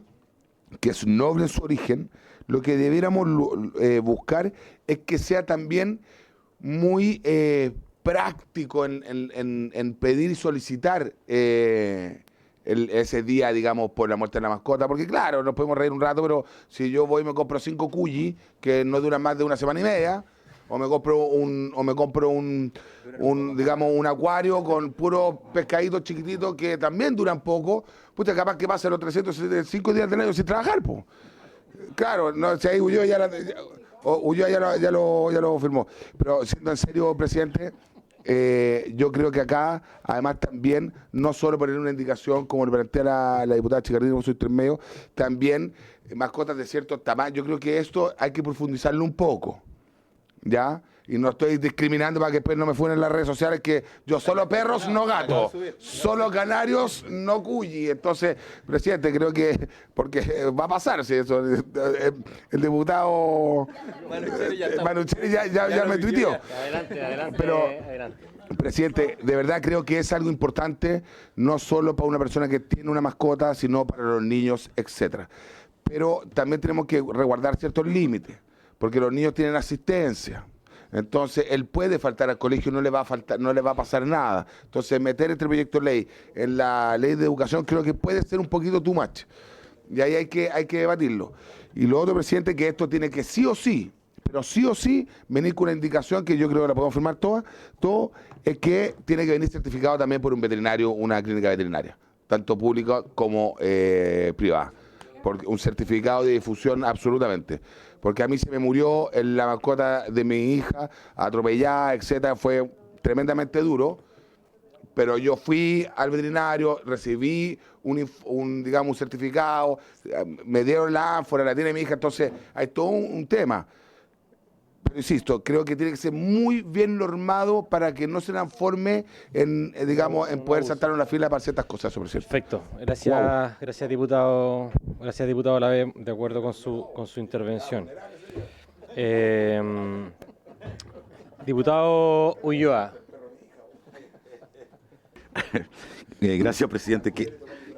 S7: que es noble en su origen, lo que debiéramos buscar es que sea también muy práctico en pedir y solicitar ese día, digamos, por la muerte de la mascota, porque claro, nos podemos reír un rato, pero si yo voy y me compro 5 cuyi, que no duran más de una semana y media, o me compro digamos, un acuario con puros pescaditos chiquititos que también duran poco, puta, capaz que pase los 365 días del año sin trabajar, pues. Claro, no, si ahí Ulloa ya lo firmó. Pero siendo en serio, presidente, yo creo que acá, además también, no solo poner una indicación como le plantea la diputada Chicardini con su intermedio, también mascotas de cierto tamaño. Yo creo que esto hay que profundizarlo un poco, ¿ya? Y no estoy discriminando para que después no me funen en las redes sociales que yo solo perros, no gatos, solo canarios, no cuyi. Entonces, presidente, creo que, porque va a pasar, si eso, el diputado Manucheri ya me tuiteó.
S1: Adelante,
S7: Pero,
S1: adelante.
S7: presidente, de verdad creo que es algo importante, no solo para una persona que tiene una mascota, sino para los niños, etcétera. Pero también tenemos que resguardar ciertos límites, porque los niños tienen asistencia. Entonces, él puede faltar al colegio, no le va a pasar nada. Entonces, meter este proyecto de ley en la ley de educación creo que puede ser un poquito too much. Y ahí hay que debatirlo. Y lo otro, presidente, que esto tiene que sí o sí, pero sí o sí, venir con una indicación que yo creo que la podemos firmar todo, es que tiene que venir certificado también por un veterinario, una clínica veterinaria, tanto pública como privada. Porque un certificado de difusión absolutamente. Porque a mí se me murió la mascota de mi hija, atropellada, etcétera, fue tremendamente duro, pero yo fui al veterinario, recibí digamos, un certificado, me dieron la ánfora, la tiene mi hija, entonces hay todo un tema. Pero insisto, creo que tiene que ser muy bien normado para que no se transforme en, digamos, en poder saltar una fila para ciertas cosas.
S1: Perfecto. Gracias, diputado. Gracias, diputado Lave, de acuerdo con su intervención. Diputado Ulloa.
S11: Gracias, presidente.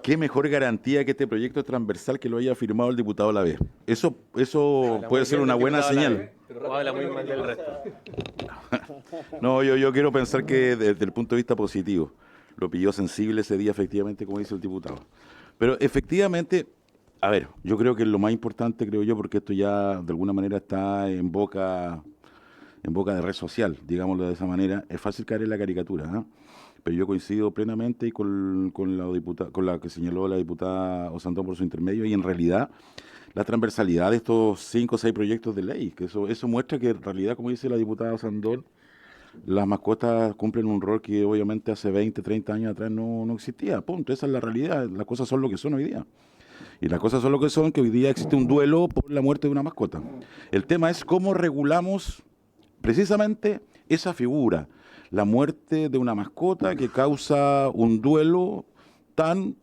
S11: ¿Qué mejor garantía que este proyecto es transversal que lo haya firmado el diputado Lave? Eso puede ser una buena señal.
S2: Pero habla muy mal del resto.
S11: No, yo quiero pensar que desde el punto de vista positivo, lo pilló sensible ese día, efectivamente, como dice el diputado. Pero efectivamente, a ver, yo creo que lo más importante, creo yo, porque esto ya de alguna manera está en boca de red social, digámoslo de esa manera, es fácil caer en la caricatura, ¿eh? Pero yo coincido plenamente con la que señaló la diputada Osandón por su intermedio, y en realidad la transversalidad de estos 5 o 6 proyectos de ley, que eso muestra que en realidad, como dice la diputada Osandón, las mascotas cumplen un rol que obviamente hace 20, 30 años atrás no existía, punto, esa es la realidad, las cosas son lo que son hoy día. Y las cosas son lo que son, que hoy día existe un duelo por la muerte de una mascota. El tema es cómo regulamos precisamente esa figura, la muerte de una mascota que causa un duelo tan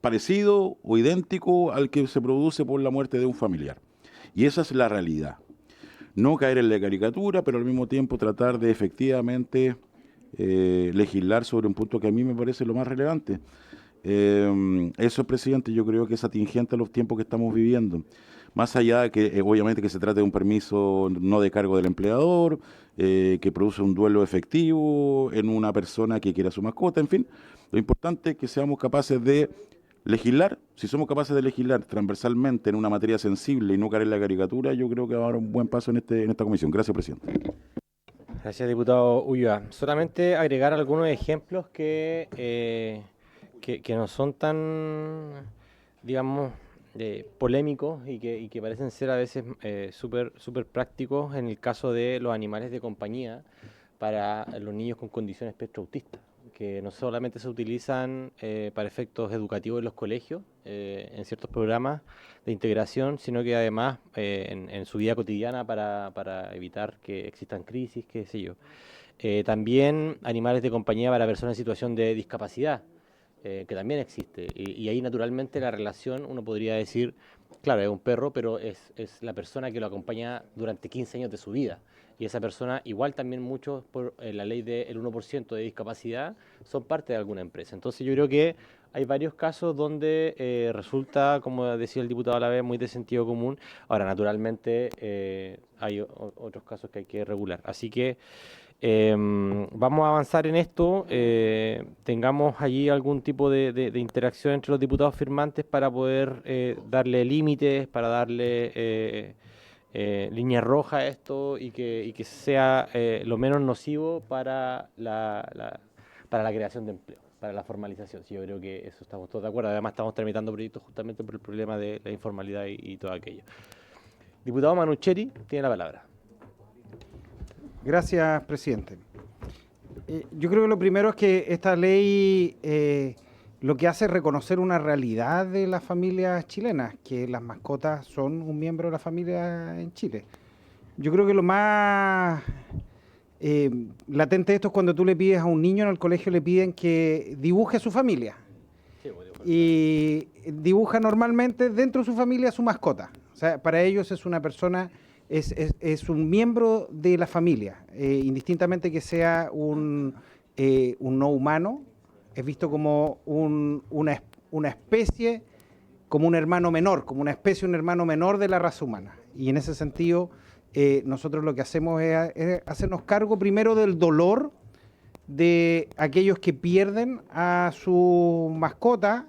S11: parecido o idéntico al que se produce por la muerte de un familiar. Y esa es la realidad. No caer en la caricatura, pero al mismo tiempo tratar de efectivamente legislar sobre un punto que a mí me parece lo más relevante. Eso, presidente, yo creo que es atingente a los tiempos que estamos viviendo. Más allá de que obviamente que se trate de un permiso no de cargo del empleador, que produce un duelo efectivo en una persona que quiera su mascota, en fin, lo importante es que seamos capaces de legislar. Si somos capaces de legislar transversalmente en una materia sensible y no caer en la caricatura, yo creo que va a dar un buen paso en esta comisión. Gracias, presidente.
S1: Gracias, diputado Ulloa. Solamente agregar algunos ejemplos que no son tan, digamos, polémicos y que parecen ser a veces súper prácticos en el caso de los animales de compañía para los niños con condición espectro autista, que no solamente se utilizan para efectos educativos en los colegios, en ciertos programas de integración, sino que además en su vida cotidiana para evitar que existan crisis, qué sé yo. También animales de compañía para personas en situación de discapacidad, que también existe, y ahí naturalmente la relación, uno podría decir, claro, es un perro, pero es la persona que lo acompaña durante 15 años de su vida, y esa persona, igual también muchos por la ley del 1% de discapacidad, son parte de alguna empresa. Entonces yo creo que hay varios casos donde resulta, como decía el diputado a la vez, muy de sentido común. Ahora, naturalmente, hay otros casos que hay que regular. Así que vamos a avanzar en esto. Tengamos allí algún tipo de interacción entre los diputados firmantes para poder darle límites, para darle línea roja a esto y que sea lo menos nocivo para para la creación de empleo, para la formalización. Sí, yo creo que eso estamos todos de acuerdo. Además, estamos tramitando proyectos justamente por el problema de la informalidad y todo aquello. Diputado Manucheri, tiene la palabra.
S14: Gracias, presidente. Yo creo que lo primero es que esta ley lo que hace es reconocer una realidad de las familias chilenas, que las mascotas son un miembro de la familia en Chile. Yo creo que lo más latente de esto es cuando tú le pides a un niño en el colegio, le piden que dibuje a su familia. Y dibuja normalmente dentro de su familia su mascota. O sea, para ellos es una persona, es un miembro de la familia, indistintamente que sea un no humano, es visto como una especie, como un hermano menor, como una especie, un hermano menor de la raza humana. Y en ese sentido, nosotros lo que hacemos es hacernos cargo primero del dolor de aquellos que pierden a su mascota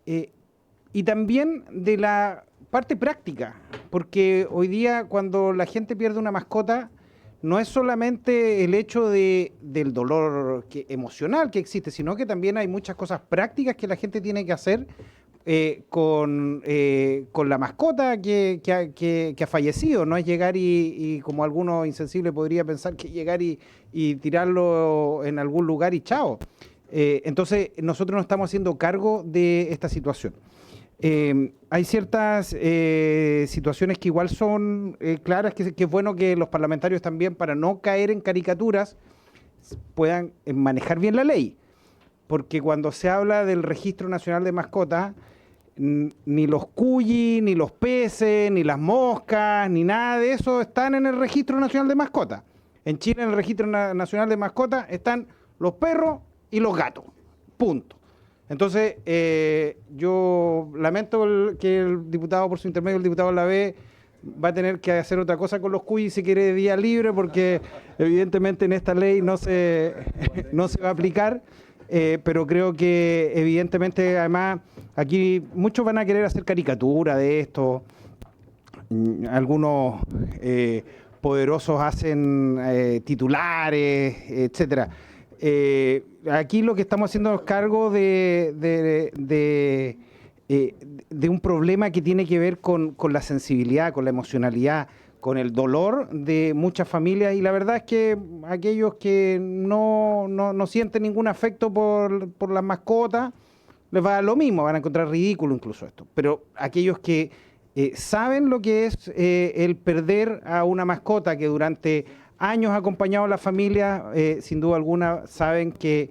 S14: y también de la parte práctica, porque hoy día cuando la gente pierde una mascota no es solamente el hecho del dolor emocional que existe, sino que también hay muchas cosas prácticas que la gente tiene que hacer con la mascota que ha fallecido. No es llegar y como alguno insensible podría pensar que llegar y tirarlo en algún lugar y chao. Entonces nosotros nos estamos haciendo cargo de esta situación. Hay ciertas situaciones que igual son claras, que es bueno que los parlamentarios también, para no caer en caricaturas, puedan manejar bien la ley. Porque cuando se habla del Registro Nacional de Mascotas, ni los cuyis, ni los peces, ni las moscas, ni nada de eso están en el Registro Nacional de Mascotas. En Chile, en el Registro Nacional de Mascotas, están los perros y los gatos. Punto. Entonces, yo lamento que el diputado, por su intermedio, el diputado Lavé, va a tener que hacer otra cosa con los cuyis si quiere día libre, porque evidentemente en esta ley no se va a aplicar. Pero creo que evidentemente, además, aquí muchos van a querer hacer caricatura de esto. Algunos poderosos hacen titulares, etcétera. Aquí lo que estamos haciendo es cargo de un problema que tiene que ver con la sensibilidad, con la emocionalidad, con el dolor de muchas familias, y la verdad es que aquellos que no sienten ningún afecto por las mascotas, les va a dar lo mismo, van a encontrar ridículo incluso esto. Pero aquellos que saben lo que es el perder a una mascota que durante años ha acompañado a la familia, sin duda alguna saben que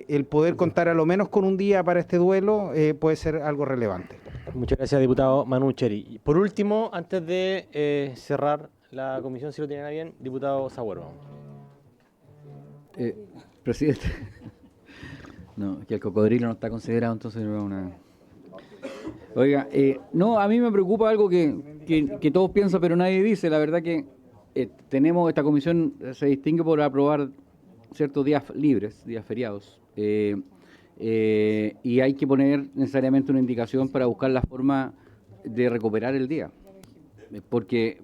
S14: el poder contar a lo menos con un día para este duelo puede ser algo relevante.
S1: Muchas gracias, diputado Manucheri. Por último, antes de cerrar la comisión, si lo tienen a bien, diputado Zaguero.
S15: Presidente, no, que el cocodrilo no está considerado, entonces no es una... Oiga, no, a mí me preocupa algo que todos piensan pero nadie dice. La verdad que tenemos, esta comisión se distingue por aprobar ciertos días libres, días feriados, y hay que poner necesariamente una indicación para buscar la forma de recuperar el día, porque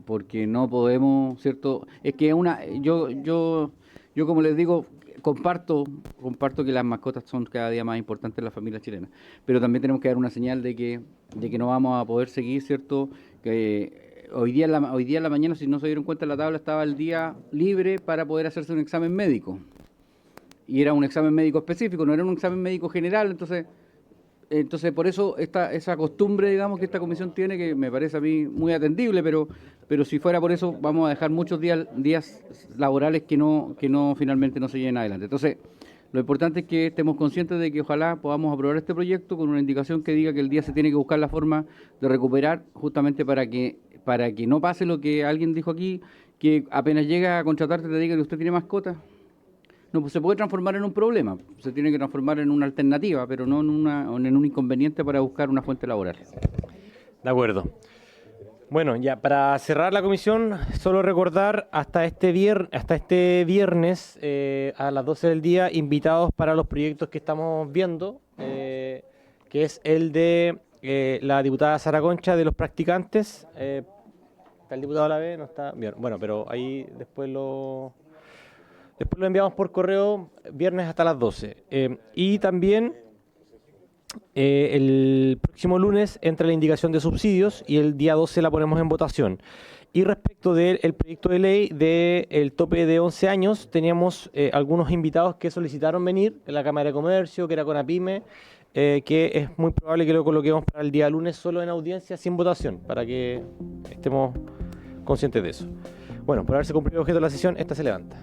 S15: no podemos, ¿cierto? Es que yo como les digo, comparto que las mascotas son cada día más importantes en las familias chilenas, pero también tenemos que dar una señal de que no vamos a poder seguir, ¿cierto? Que hoy día en la mañana, si no se dieron cuenta, en la tabla estaba el día libre para poder hacerse un examen médico. Y era un examen médico específico, no era un examen médico general. Entonces por eso esa costumbre, digamos, que esta comisión tiene, que me parece a mí muy atendible, pero si fuera por eso, vamos a dejar muchos días laborales que finalmente no se lleven adelante. Entonces, lo importante es que estemos conscientes de que ojalá podamos aprobar este proyecto con una indicación que diga que el día se tiene que buscar la forma de recuperar, justamente para que no pase lo que alguien dijo aquí, que apenas llega a contratarte te diga que usted tiene mascota. no se puede transformar en un problema, se tiene que transformar en una alternativa, pero no en un inconveniente para buscar una fuente laboral.
S1: De acuerdo. Bueno, ya para cerrar la comisión, solo recordar hasta este viernes a las 12 del día, invitados para los proyectos que estamos viendo, que es el de la diputada Sara Concha de los practicantes. ¿Está el diputado Alavés? No está. Bien, bueno, pero ahí después lo enviamos por correo viernes hasta las 12. Y también el próximo lunes entra la indicación de subsidios y el día 12 la ponemos en votación. Y respecto del proyecto de ley del tope de 11 años, teníamos algunos invitados que solicitaron venir, en la Cámara de Comercio, que era Conapime, que es muy probable que lo coloquemos para el día lunes solo en audiencia, sin votación, para que estemos conscientes de eso. Bueno, por haberse cumplido el objeto de la sesión, esta se levanta.